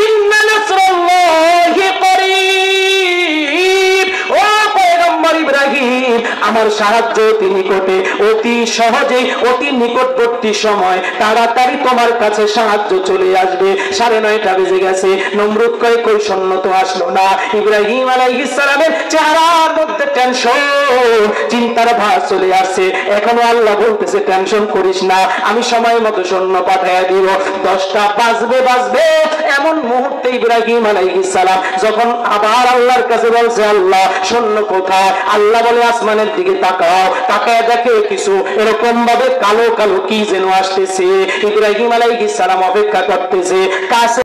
ইন্না নাসরুল্লাহি করিব। ও পয়গম্বর ইব্রাহিম, আমার সাহায্য অতি নিকটে, অতি সহজে, অতি নিকটবর্তী সময়, তাড়াতাড়ি তোমার কাছে সাহায্য চলে আসবে। 9:30 বেজে গেছে। নমরুদ কয়, কই সৈন্য তো আসলো না। ইব্রাহিম আলাইহিস সালামের চেহারার মধ্যে টেনশন, চিন্তার ভাঁজ চলে আসছে। এখনো আল্লাহ বলতেছে, টেনশন করিস না, আমি সময় মতো সৈন্য পাঠিয়ে দিব। 10টা বাজবে এমন মুহূর্তে ইব্রাহিম আলাইহিস সালাম যখন আবার আল্লাহর কাছে বলছে, আল্লাহ সৈন্য কোথায়? আল্লাহ বলে, আসমানের দিকে তাকাও, তাকায় দেখে কিছু এরকম ভাবে কালো কালো কি যেন আসতেছে। ইব্রাহিম আলাইহিস সালাম অপেক্ষা করতেছে, কাছে